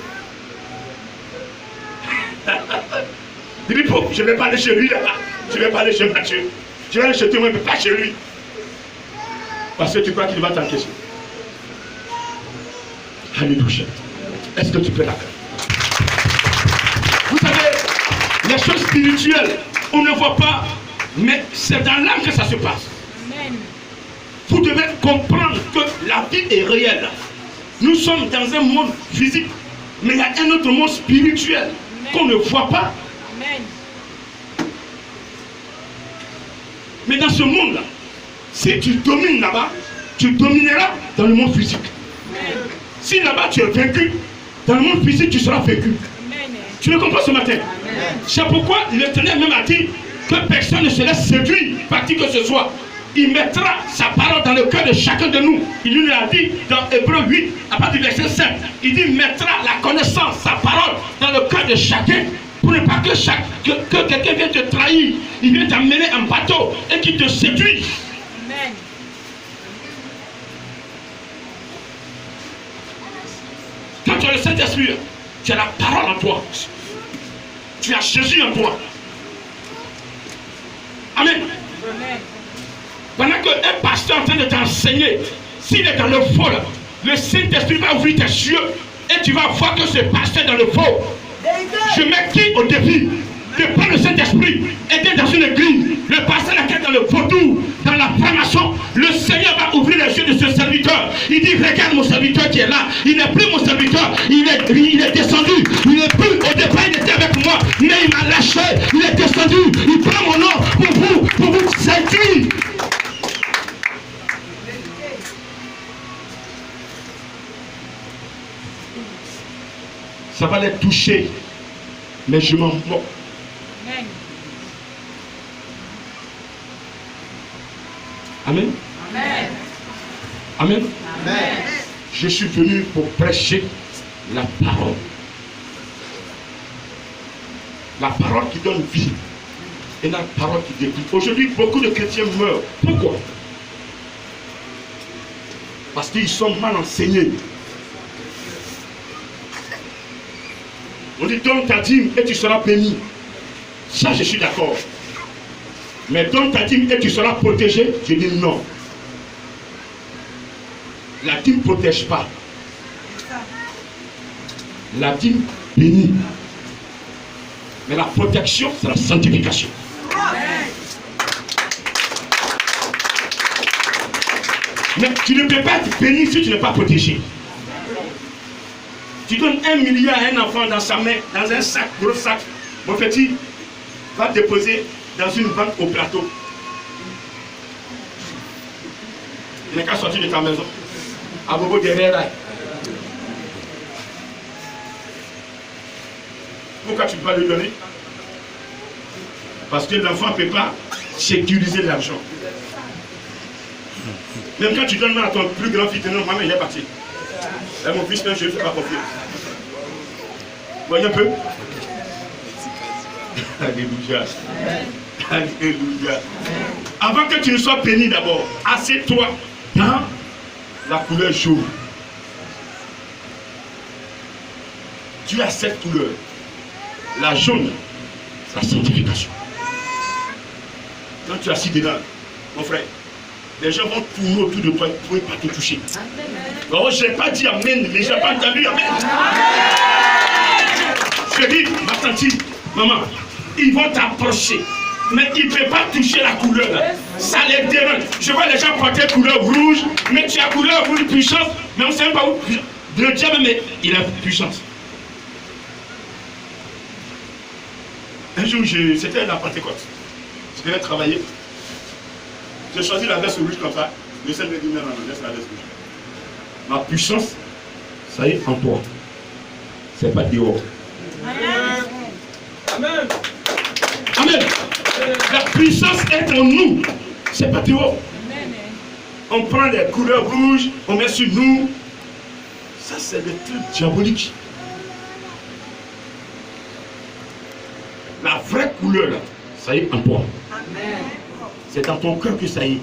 Il dit, je ne vais pas aller chez lui là-bas. Je ne vais pas aller chez Matthieu. Je vais aller chez toi, mais pas chez lui. Parce que tu crois qu'il va t'encaisser. Alléluia. Est-ce que tu peux l'acclamer? Vous savez, Les choses spirituelles, on ne voit pas, mais c'est dans l'âme que ça se passe. Vous devez comprendre que la vie est réelle. Nous sommes dans un monde physique, mais il y a un autre monde spirituel qu'on ne voit pas. Mais dans ce monde-là, si tu domines là-bas, tu domineras dans le monde physique. Si là-bas tu es vaincu, dans le monde physique tu seras vaincu. Tu le comprends ce matin? C'est pourquoi l'Éternel même a dit que personne ne se laisse séduire par qui que ce soit. Il mettra sa parole dans le cœur de chacun de nous. Il nous l'a dit dans Hébreux 8, à partir du verset 7. Il dit, il mettra la connaissance, sa parole, dans le cœur de chacun. Pour ne pas que quelqu'un vienne te trahir, il vient t'amener en bateau et qu'il te séduise. Amen. Quand tu as le Saint-Esprit, tu as la parole en toi. Tu as Jésus en toi. Amen. Amen. Pendant qu'un pasteur est en train de t'enseigner, s'il est dans le faux, le Saint-Esprit va ouvrir tes yeux et tu vas voir que ce pasteur est dans le faux. Je mets qui au défi de prendre le Saint-Esprit et d'être dans une église, le pasteur est dans le vaudou, dans la formation, le Seigneur va ouvrir les yeux de ce serviteur. Il dit, regarde mon serviteur qui est là, il n'est plus mon serviteur, il est descendu, il n'est plus, au départ il était avec moi, mais il m'a lâché, il est descendu, il prend mon nom pour vous séduire. Ça va les toucher, mais je m'en moque. Amen. Amen. Amen. Amen. Je suis venu pour prêcher la parole. La parole qui donne vie et la parole qui détruit. Aujourd'hui, beaucoup de chrétiens meurent. Pourquoi? Parce qu'ils sont mal enseignés. On dit donne ta dîme et tu seras béni. Ça, je suis d'accord. Mais donne ta dîme et tu seras protégé. Je dis non. La dîme ne protège pas. La dîme bénit. Mais la protection, c'est la sanctification. Mais tu ne peux pas être béni si tu n'es pas protégé. Tu donnes 1 milliard à un enfant dans sa main, dans un sac, gros sac. Mon petit va déposer dans une banque au plateau. Il n'est qu'à sortir de ta maison. À bobo derrière là. Pourquoi tu ne peux pas lui donner? Parce que l'enfant ne peut pas sécuriser l'argent. Même quand tu donnes à ton plus grand fils, non, maman il est parti. Et mon fils, je ne fais pas confiance. Voyez un peu. Alléluia. Alléluia. Avant que tu ne sois béni d'abord, assieds-toi dans la couleur jaune. Tu as cette couleur. La jaune, c'est la sanctification. Quand tu es assis dedans, mon frère, les gens vont tourner autour de toi pour ne pas te toucher. Oh, je n'ai pas dit amen, mais je n'ai pas entendu amen. Je dis, ma tante, maman, ils vont t'approcher, mais ils ne peuvent pas toucher la couleur. Ça les dérange. Je vois les gens porter couleur rouge, mais tu as couleur rouge puissance, mais on ne sait même pas où. Le diable, mais il a puissance. Un jour, c'était la Pentecôte. Je devais travailler. J'ai choisi la veste rouge comme ça. Le Seigneur me dit non, laisse la veste rouge. Ma puissance, ça y est en toi. C'est pas dehors. Amen. Amen. Amen. La puissance est en nous. C'est pas dehors. On prend les couleurs rouges, on met sur nous. Ça, c'est le truc diabolique. La vraie couleur, là, ça y est en toi. C'est dans ton cœur que ça y est.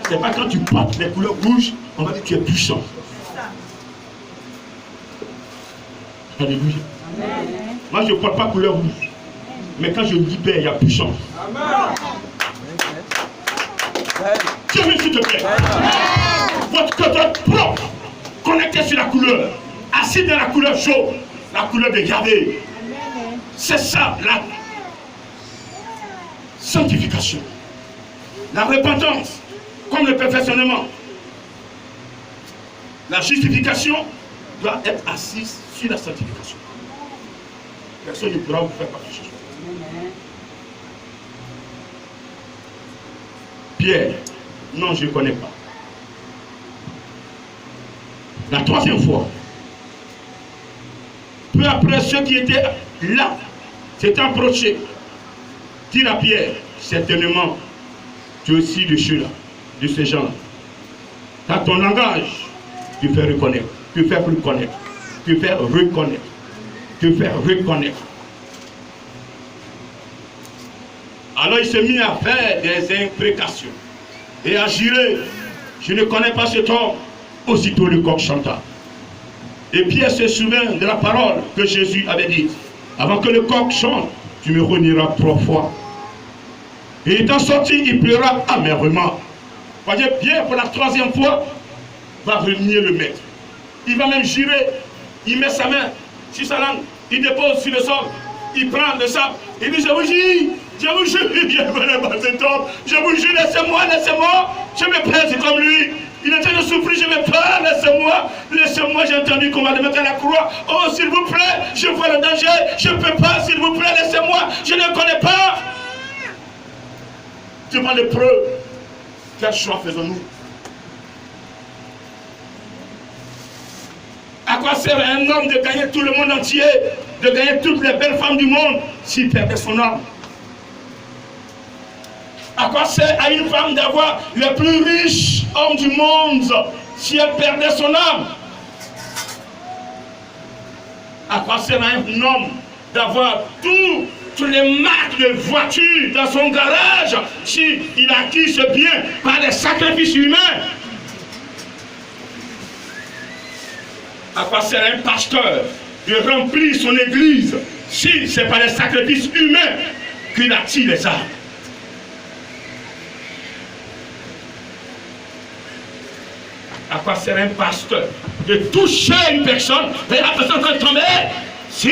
C'est pas quand tu portes les couleurs rouges, on va dire que tu es puissant. Alléluia. Moi, je ne porte pas couleur rouge. Mais quand je libère, il y a puissance. Dieu, s'il te plaît. Votre cœur propre, connecté sur la couleur, assis dans la couleur chaude, la couleur de Yahvé. C'est ça, sanctification. La repentance, comme le perfectionnement. La justification doit être assise sur la sanctification. Personne ne pourra vous faire quelque chose. Pierre, non, je ne connais pas. La troisième fois, peu après, ceux qui étaient là s'étaient approchés, dit à Pierre, certainement, tu es aussi de ceux-là, de ces gens-là. Dans ton langage, tu fais reconnaître, tu fais reconnaître, tu fais reconnaître, tu fais reconnaître. Alors il s'est mis à faire des imprécations et à jurer, je ne connais pas cet homme. Aussitôt le coq chanta. Et Pierre se souvient de la parole que Jésus avait dite. Avant que le coq chante, tu me renieras 3 fois. Et étant sorti, il pleura amèrement. Voyez, Pierre, pour la 3e fois, va renier le maître. Il va même jurer. Il met sa main sur sa langue. Il dépose sur le sol. Il prend le sable. Il dit, je vous jure, je ne connais pas cet homme. Je vous jure, laissez-moi. Je me plains, c'est comme lui. Il est en train de souffrir, je me plains, laissez-moi, j'ai entendu qu'on va le mettre à la croix. Oh, s'il vous plaît, je vois le danger, je ne peux pas, s'il vous plaît, laissez-moi, je ne connais pas. Devant l'épreuve, quel choix faisons-nous? À quoi sert un homme de gagner tout le monde entier, de gagner toutes les belles femmes du monde, s'il perdait son âme? À quoi sert à une femme d'avoir le plus riche homme du monde si elle perdait son âme? À quoi sert à un homme d'avoir toutes les marques de voitures dans son garage si il a acquis ce bien par des sacrifices humains? À quoi sert un pasteur de remplir son église si c'est par des sacrifices humains qu'il attire les âmes? À quoi sert un pasteur de toucher une personne et la personne peut tomber? Si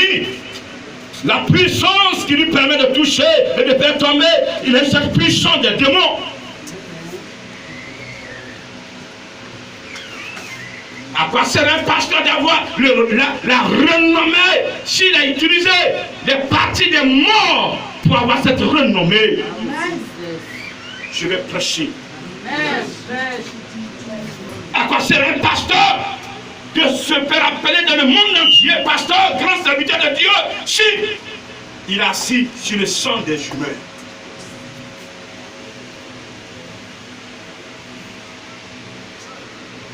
la puissance qui lui permet de toucher et de faire tomber, il a cette puissance des démons. À quoi sert un pasteur d'avoir la renommée s'il a utilisé des parties des morts pour avoir cette renommée? Je vais prêcher. À quoi sert un pasteur de se faire appeler dans le monde entier pasteur, grand serviteur de Dieu, si il est assis sur le sang des humains?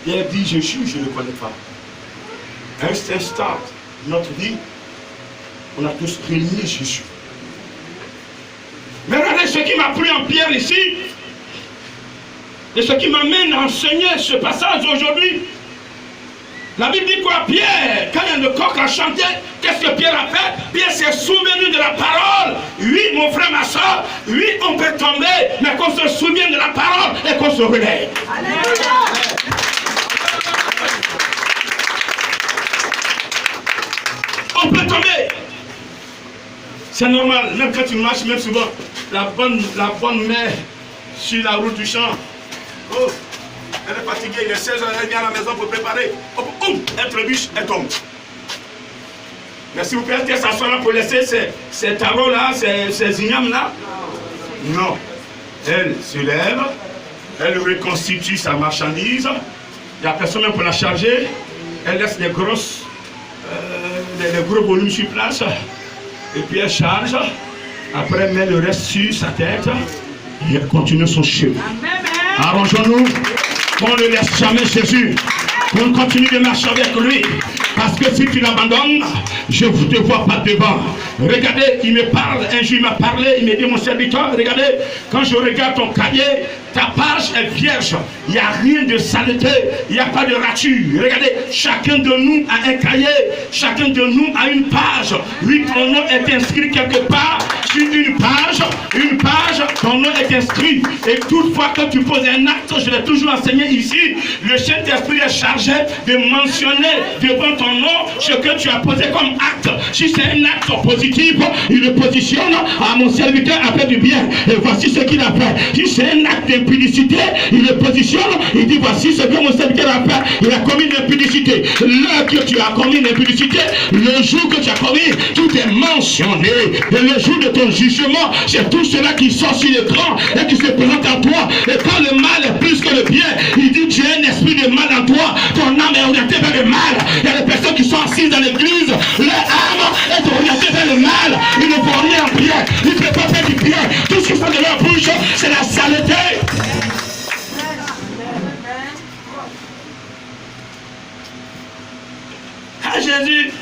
Pierre dit, je jure, je ne le connais pas. À un stade de notre vie, on a tous renié Jésus. Mais regardez ce qui m'a pris en Pierre ici, et ce qui m'amène à enseigner ce passage aujourd'hui. La Bible dit quoi? Pierre, quand le coq a chanté, qu'est-ce que Pierre a fait? Pierre s'est souvenu de la parole. Oui, mon frère, ma soeur, oui, on peut tomber, mais qu'on se souvienne de la parole et qu'on se relève. Alléluia. On peut tomber. C'est normal, même quand tu marches, même souvent, la bonne mère sur la route du champ. Oh, elle est fatiguée, il est 16 h, elle vient à la maison pour préparer. Oh, elle trébuche, elle tombe. Mais si vous pouvez s'asseoir là pour laisser ces tarots là, ces ignames là. Non. Elle se lève, elle reconstitue sa marchandise. Il n'y a personne même pour la charger. Elle laisse les gros volumes sur place. Et puis elle charge. Après, elle met le reste sur sa tête. Et elle continue son chemin. Arrangeons-nous qu'on ne laisse jamais Jésus. Qu'on continue de marcher avec lui. Parce que si tu l'abandonnes, je ne te vois pas devant. Regardez, il me parle, un jour il m'a parlé, il me dit, mon serviteur, regardez, quand je regarde ton cahier, ta page est vierge. Il n'y a rien de saleté, il n'y a pas de rature. Regardez, chacun de nous a un cahier, chacun de nous a une page. Oui, ton nom est inscrit quelque part sur une page, ton nom est inscrit. Et toutefois que tu poses un acte, je l'ai toujours enseigné ici, le Saint-Esprit est chargé de mentionner devant ton son nom, ce que tu as posé comme acte. Si c'est un acte positif, il le positionne à mon serviteur a fait du bien. Et voici ce qu'il a fait. Si c'est un acte d'impudicité, il le positionne, il dit voici ce que mon serviteur a fait. Il a commis une impudicité. L'heure que tu as commis une impudicité, le jour que tu as commis, tout est mentionné. Et le jour de ton jugement, c'est tout cela qui sort sur l'écran et qui se présente à toi. Et quand le mal est plus que le bien, il dit tu as un esprit de mal en toi. Ton âme est orientée vers le mal. Il y a des personnes qui sont assises dans l'église, leur âme est orientée vers le mal. Ils ne font rien en bien. Ils ne peuvent pas faire du bien. Tout ce qui sort de leur bouche, c'est la saleté. Ah Jésus,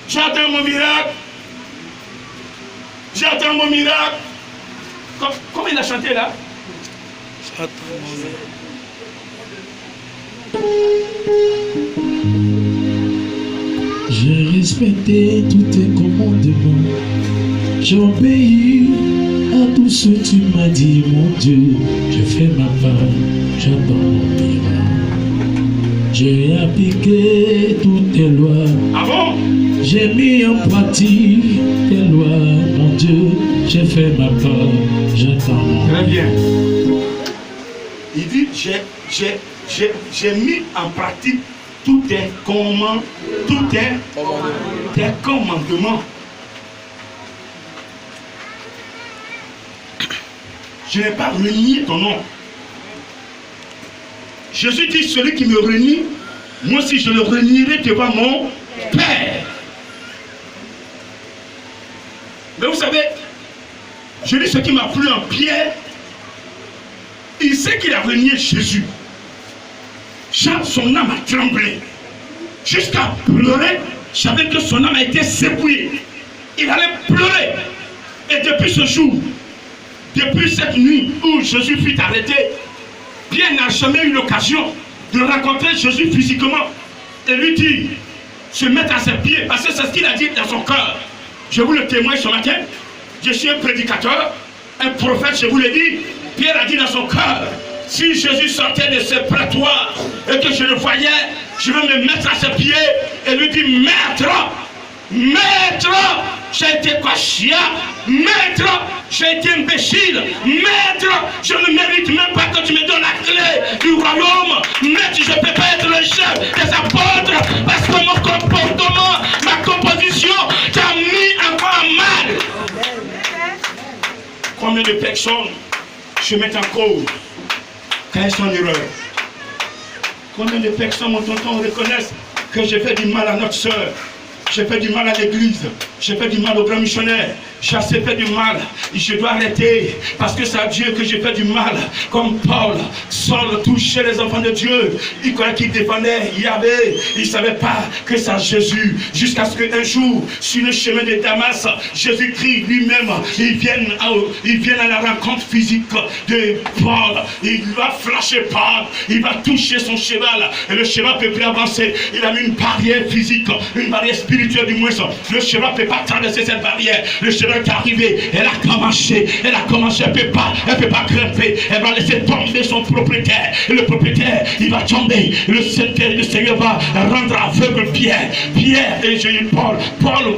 j'attends mon miracle. J'attends mon miracle. Comment il a chanté là? J'attends mon miracle. J'ai respecté tous tes commandements. J'ai obéi à tout ce que tu m'as dit, mon Dieu. J'ai fait ma part, j'attends mon miracle. J'ai appliqué toutes tes lois. Ah bon? J'ai mis en pratique tes lois, mon Dieu. J'ai fait ma part, j'attends mon Très miracle. bien. Il dit j'ai mis en pratique tous tes commandements. Tes commandements. Je n'ai pas renié ton nom. Jésus dit celui qui me renie, moi aussi je le renierai devant mon Père. Mais vous savez, je dis ce qui m'a plu en Pierre. Il sait qu'il a renié Jésus. Son âme a tremblé. Jusqu'à pleurer, je savais que son âme a été secouée. Il allait pleurer. Et depuis ce jour, depuis cette nuit où Jésus fut arrêté, Pierre n'a jamais eu l'occasion de rencontrer Jésus physiquement et lui dire, se mettre à ses pieds, parce que c'est ce qu'il a dit dans son cœur. Je vous le témoigne ce matin, je suis un prédicateur, un prophète, je vous le dis. Pierre a dit dans son cœur, si Jésus sortait de ce prétoire et que je le voyais, je vais me mettre à ses pieds et lui dire, maître, j'ai été quachia, maître, j'ai été imbécile, maître, je ne mérite même pas que tu me donnes la clé du royaume, maître, je ne peux pas être le chef des apôtres parce que mon comportement, ma composition t'a mis encore mal. Combien de personnes se mettent en cause quand elles sont en erreur? Combien de personnes, mon tonton, reconnaissent que j'ai fait du mal à notre soeur? J'ai fait du mal à l'église, j'ai fait du mal aux grands missionnaires, j'ai assez fait du mal, je dois arrêter, parce que c'est à Dieu que j'ai fait du mal, comme Paul, Saul touchait les enfants de Dieu, il croyait qu'il défendait Yahvé, il ne savait pas que c'est Jésus, jusqu'à ce qu'un jour, sur le chemin de Damas, Jésus-Christ lui-même, il vienne à la rencontre physique de Paul, il va flasher Paul, il va toucher son cheval, et le cheval ne peut plus avancer, il a mis une barrière physique, une barrière spirituelle du moins, le cheval ne peut pas traverser cette barrière, le cheval est arrivé, elle a commencé, elle ne peut pas grimper, elle va laisser tomber son propriétaire, et le propriétaire, il va tomber, le Seigneur va rendre aveugle Pierre, et je dis Paul,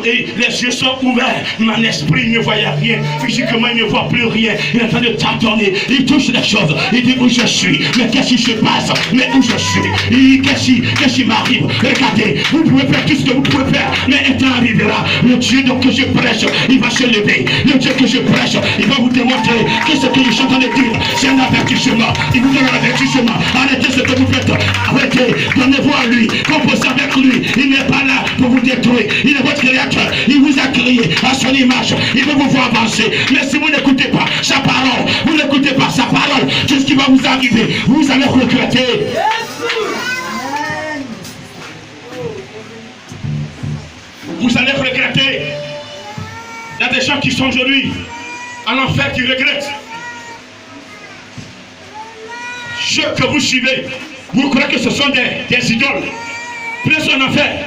et les yeux sont ouverts, mon esprit ne voyait rien, physiquement il ne voit plus rien, il est en train de tâtonner, il touche les choses, il dit où je suis, mais qu'est-ce qui se passe, mais où je suis, qu'est-ce qui m'arrive, regardez, vous pouvez faire tout ce que vous pouvez faire, mais un temps arrivera, le Dieu donc que je prêche, il va se lever, le Dieu que je prêche, il va vous démontrer que ce que je suis en train de dire, c'est un avertissement, il vous donne un avertissement, arrêtez ce que vous faites, arrêtez, donnez-vous à lui, composez avec lui, il n'est pas là pour vous détruire, il est votre créateur, il vous a créé à son image, il veut vous voir avancer, mais si vous n'écoutez pas sa parole, vous n'écoutez pas sa parole, c'est ce qui va vous arriver, vous allez regretter. Vous allez regretter. Il y a des gens qui sont aujourd'hui en enfer qui regrettent. Ceux que vous suivez, vous croyez que ce sont des idoles. Prenez en enfer.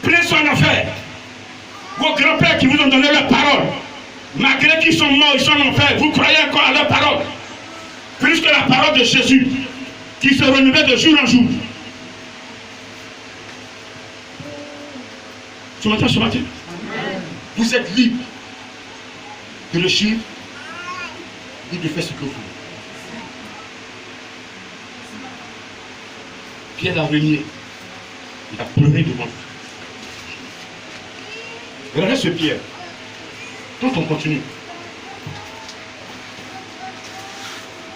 Prenez en enfer. Vos grands-pères qui vous ont donné leur parole, malgré qu'ils sont morts, ils sont en enfer, vous croyez encore à leur parole. Prenez plus que la parole de Jésus qui se renouvelle de jour en jour. Tu m'entends ce matin? Vous êtes libre de le suivre, libre de faire ce que vous voulez. Pierre a renié. Il a pleuré devant vous. Regardez ce Pierre. Quand on continue.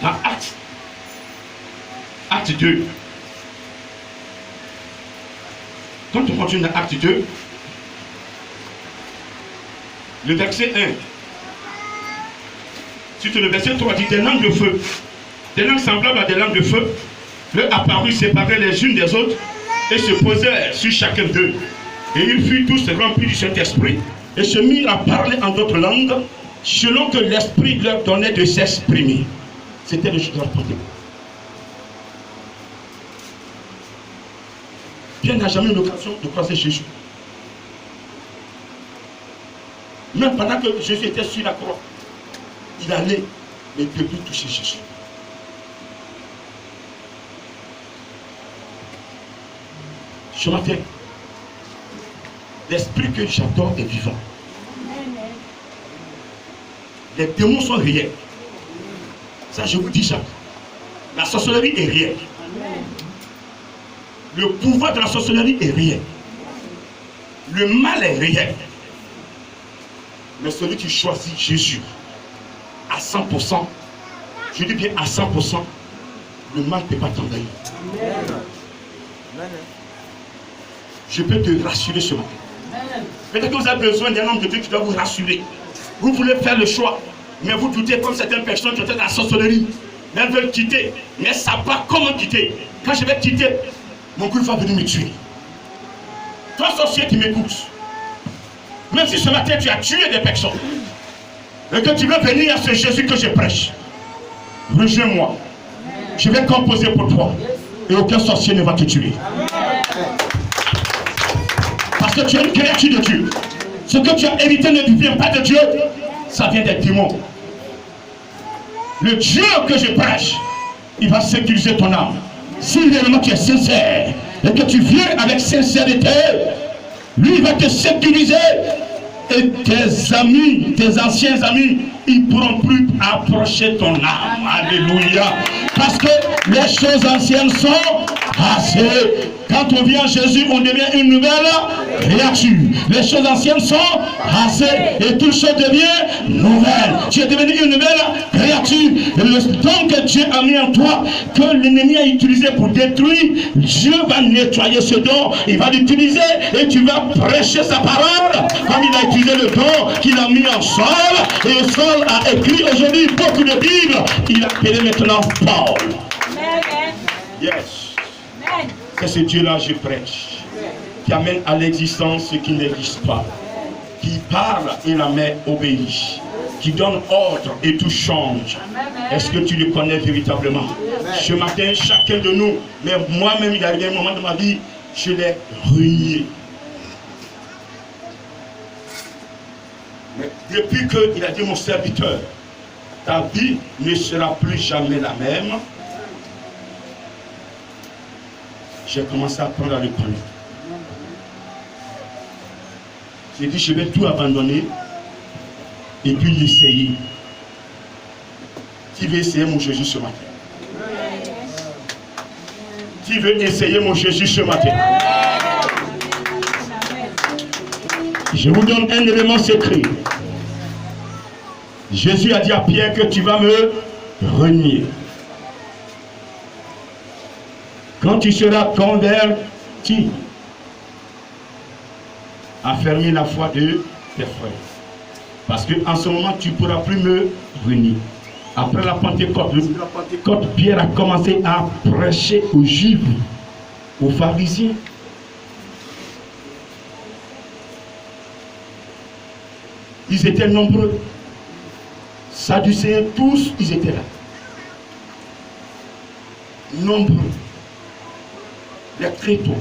Dans Acte 2. Quand on continue dans Acte 2, le verset 1. Suite le verset 3 dit des langues de feu. Des langues semblables à des langues de feu leur apparurent séparées les unes des autres et se posèrent sur chacun d'eux. Et ils furent tous remplis du Saint-Esprit et se mirent à parler en d'autres langues selon que l'Esprit leur donnait de s'exprimer. C'était le jour de la Pentecôte. Pierre n'a jamais eu l'occasion de croiser Jésus. Même pendant que Jésus était sur la croix, il allait les début toucher Jésus. Ce matin, l'esprit que j'adore est vivant. Les démons sont réels. Ça, je vous dis ça. La sorcellerie est réelle. Le pouvoir de la sorcellerie est réel. Le mal est réel. Mais celui qui choisit Jésus à 100%, je dis bien à 100%, le mal ne peut pas t'envahir. Je peux te rassurer ce matin. Peut-être que vous avez besoin d'un homme de Dieu qui doit vous rassurer. Vous voulez faire le choix, mais vous doutez comme certaines personnes qui ont fait de la sorcellerie. Mais elles veulent quitter, mais elles ne savent pas comment quitter. Quand je vais quitter, mon cœur va venir me tuer. Toi, sorcier qui m'écoute, même si ce matin tu as tué des personnes, et que tu veux venir à ce Jésus que je prêche, rejoins-moi. Je vais composer pour toi, et aucun sorcier ne va te tuer. Parce que tu es une créature de Dieu. Ce que tu as hérité ne vient pas de Dieu, ça vient des démons. Le Dieu que je prêche, il va sécuriser ton âme. Si réellement tu es sincère et que tu viens avec sincérité, lui il va te sécuriser et tes amis, tes anciens amis, ils ne pourront plus approcher ton âme. Alléluia. Parce que les choses anciennes sont passées. Quand on vient à Jésus, on devient une nouvelle créature. Les choses anciennes sont passées et toute chose devient nouvelle. Tu es devenu une nouvelle créature. Et le don que Dieu a mis en toi, que l'ennemi a utilisé pour détruire, Dieu va nettoyer ce don. Il va l'utiliser et tu vas prêcher sa parole. Comme il a utilisé le don qu'il a mis en sol. Et Saul a écrit aujourd'hui beaucoup de Bibles. Il a appelé maintenant Paul. Yes. C'est ce Dieu-là que je prêche, qui amène à l'existence ce qui n'existe pas, qui parle et la main obéit, qui donne ordre et tout change. Est-ce que tu le connais véritablement? Ce matin, chacun de nous, mais moi-même, il y a eu un moment de ma vie, je l'ai renié. Mais depuis qu'il a dit mon serviteur, ta vie ne sera plus jamais la même, j'ai commencé à apprendre à le connaître. J'ai dit, je vais tout abandonner et puis l'essayer. Qui veut essayer mon Jésus ce matin? Qui veut essayer mon Jésus ce matin? Je vous donne un élément secret. Jésus a dit à Pierre que tu vas me renier. Quand tu seras converti, affermis la foi de tes frères. Parce qu'en ce moment, tu ne pourras plus me renier. Après la Pentecôte, Pierre a commencé à prêcher aux Juifs, aux pharisiens. Ils étaient nombreux. Sadducéens, tous, ils étaient là. Nombreux. Les chrétiens,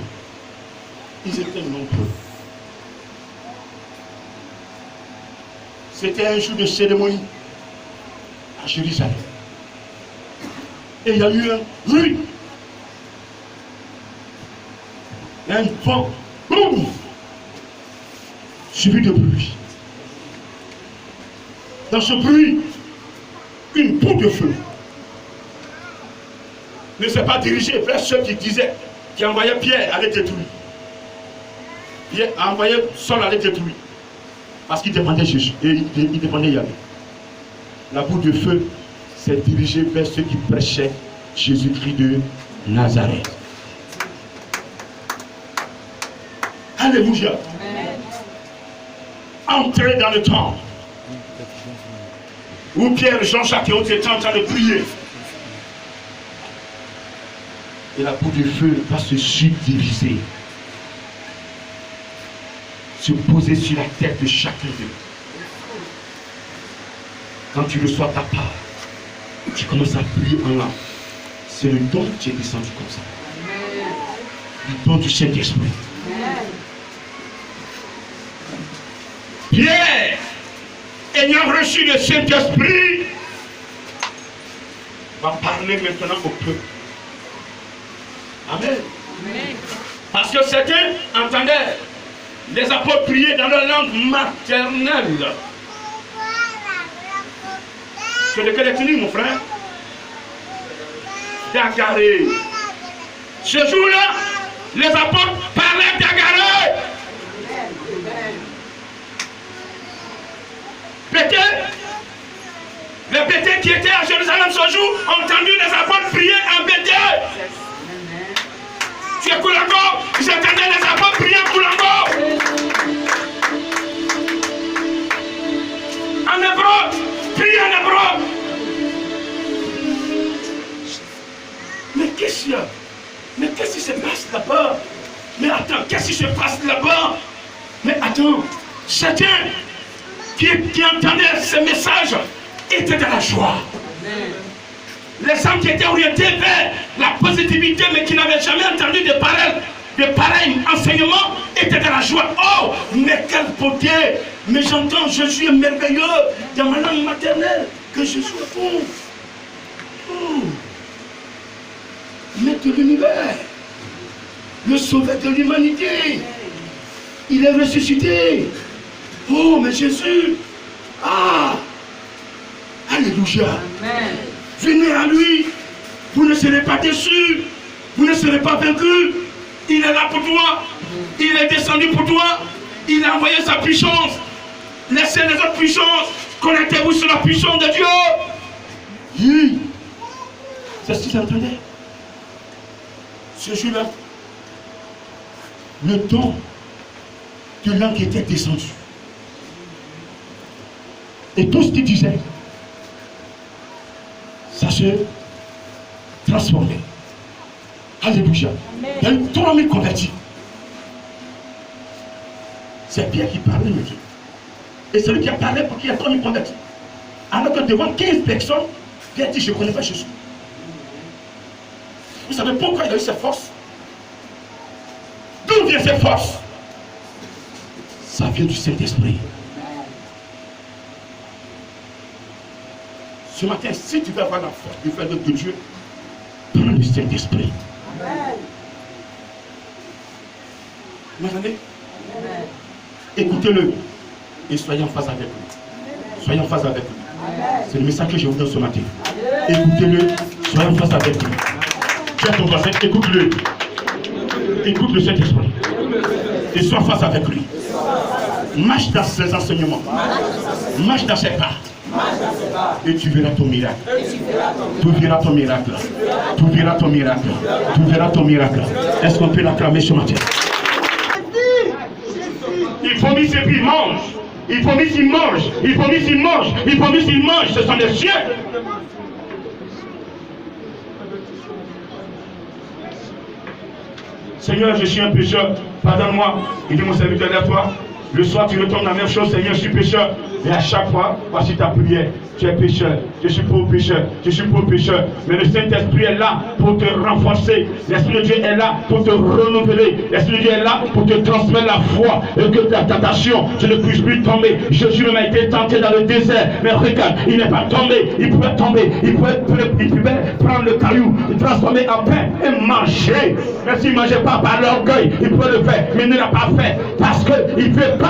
ils étaient nombreux. C'était un jour de cérémonie à Jérusalem. Et il y a eu un bruit. Il y a un vent. Boum! Suivi de bruit. Dans ce bruit, une boule de feu ne s'est pas dirigée vers ceux qui disaient, qui envoyaient Pierre à les détruire. Pierre a envoyé Saul à les détruire. Parce qu'il dépendait Jésus. Et il dépendait Yahvé. La boule de feu s'est dirigée vers ceux qui prêchaient Jésus-Christ de Nazareth. Alléluia. Entrez dans le temple où Pierre, Jean-Jacques et autres étaient en train de prier. Et la boule de feu va se subdiviser, se poser sur la tête de chacun d'eux. Quand tu reçois ta part, tu commences à prier en langue. C'est le don qui est descendu comme ça. Le don du Saint-Esprit. Pierre, ayant reçu le Saint-Esprit, va parler maintenant au peuple. Amen. Parce que certains entendaient les apôtres prier dans leur langue maternelle. C'est de quelle ethnie, mon frère? D'agaré. Ce jour-là, les apôtres parlaient d'agaré. Peut-être, les Béthés qui étaient à Jérusalem ce jour ont entendu les apôtres prier en Béthé. Tu es Koulango, j'entendais les apôtres prier en Koulango. En hébreu, prier en hébreu. Mais qu'est-ce qu'il y a? Mais qu'est-ce qui se passe là-bas? Mais attends, qu'est-ce qui se passe là-bas? Mais attends, certains qui entendaient ce message étaient dans la joie. Les hommes qui étaient orientés vers la positivité mais qui n'avaient jamais entendu de pareils enseignements étaient dans la joie. Oh, mais quelle beauté! Mais j'entends Jésus est merveilleux dans ma langue maternelle, que Jésus est bon. Oh, Maître de l'univers, le sauveur de l'humanité, il est ressuscité. Oh, mais Jésus, ah, alléluia. Amen. Venez à lui, vous ne serez pas déçus, vous ne serez pas vaincus. Il est là pour toi, il est descendu pour toi, il a envoyé sa puissance. Laissez les autres puissances, connectez-vous sur la puissance de Dieu. Oui, c'est ce qu'ils entendaient. Ce jour-là, le don de l'ange était descendu. Et tout ce qu'il disait, ça se transformait. Alléluia. Il y a eu 3000 convertis. C'est Pierre qui parlait, monsieur. Et celui qui a parlé pour qu'il y ait 3000 convertis. Alors que devant 15 personnes, Pierre dit, je ne connais pas Jésus. Vous savez pourquoi il a eu cette force? D'où vient cette force? Ça vient du Saint-Esprit. Ce matin, si tu veux avoir la force du faire de Dieu, prends le Saint-Esprit. Vous m'entendez? Écoutez-le et soyez en phase avec lui. Soyez en phase avec lui. C'est le message que je vous donne ce matin. Écoutez-le, soyez en phase avec lui. Tu as ton voisin, écoute-le. Écoute le Saint-Esprit. Et sois en phase avec lui. Marche dans ses enseignements. Marche dans ses pas. Et tu verras ton miracle. Tu verras ton miracle. Tu verras ton miracle. Tu verras ton miracle. Est-ce qu'on peut l'acclamer ce matin? Il vomit et puis il mange. Il vomit, il mange. Il vomit, il mange. Il vomit, il mange. Ce sont des cieux. Seigneur, je suis un pécheur. Pardonne-moi. Il dit mon serviteur à toi. Le soir, tu retournes la même chose, Seigneur, je suis pécheur. Et à chaque fois, voici ta prière. Tu es pécheur, je suis pauvre pécheur, je suis pauvre pécheur. Mais le Saint-Esprit est là pour te renforcer. L'Esprit de Dieu est là pour te renouveler. L'Esprit de Dieu est là pour te transmettre la foi. Et que ta tentation, tu ne puisses plus tomber. Jésus même a été tenté dans le désert. Mais regarde, il n'est pas tombé. Il pouvait tomber. Il pouvait prendre le caillou, le transformer en pain et manger. Mais s'il ne mangeait pas par l'orgueil, il pouvait le faire. Mais il ne l'a pas fait parce qu'il ne veut pas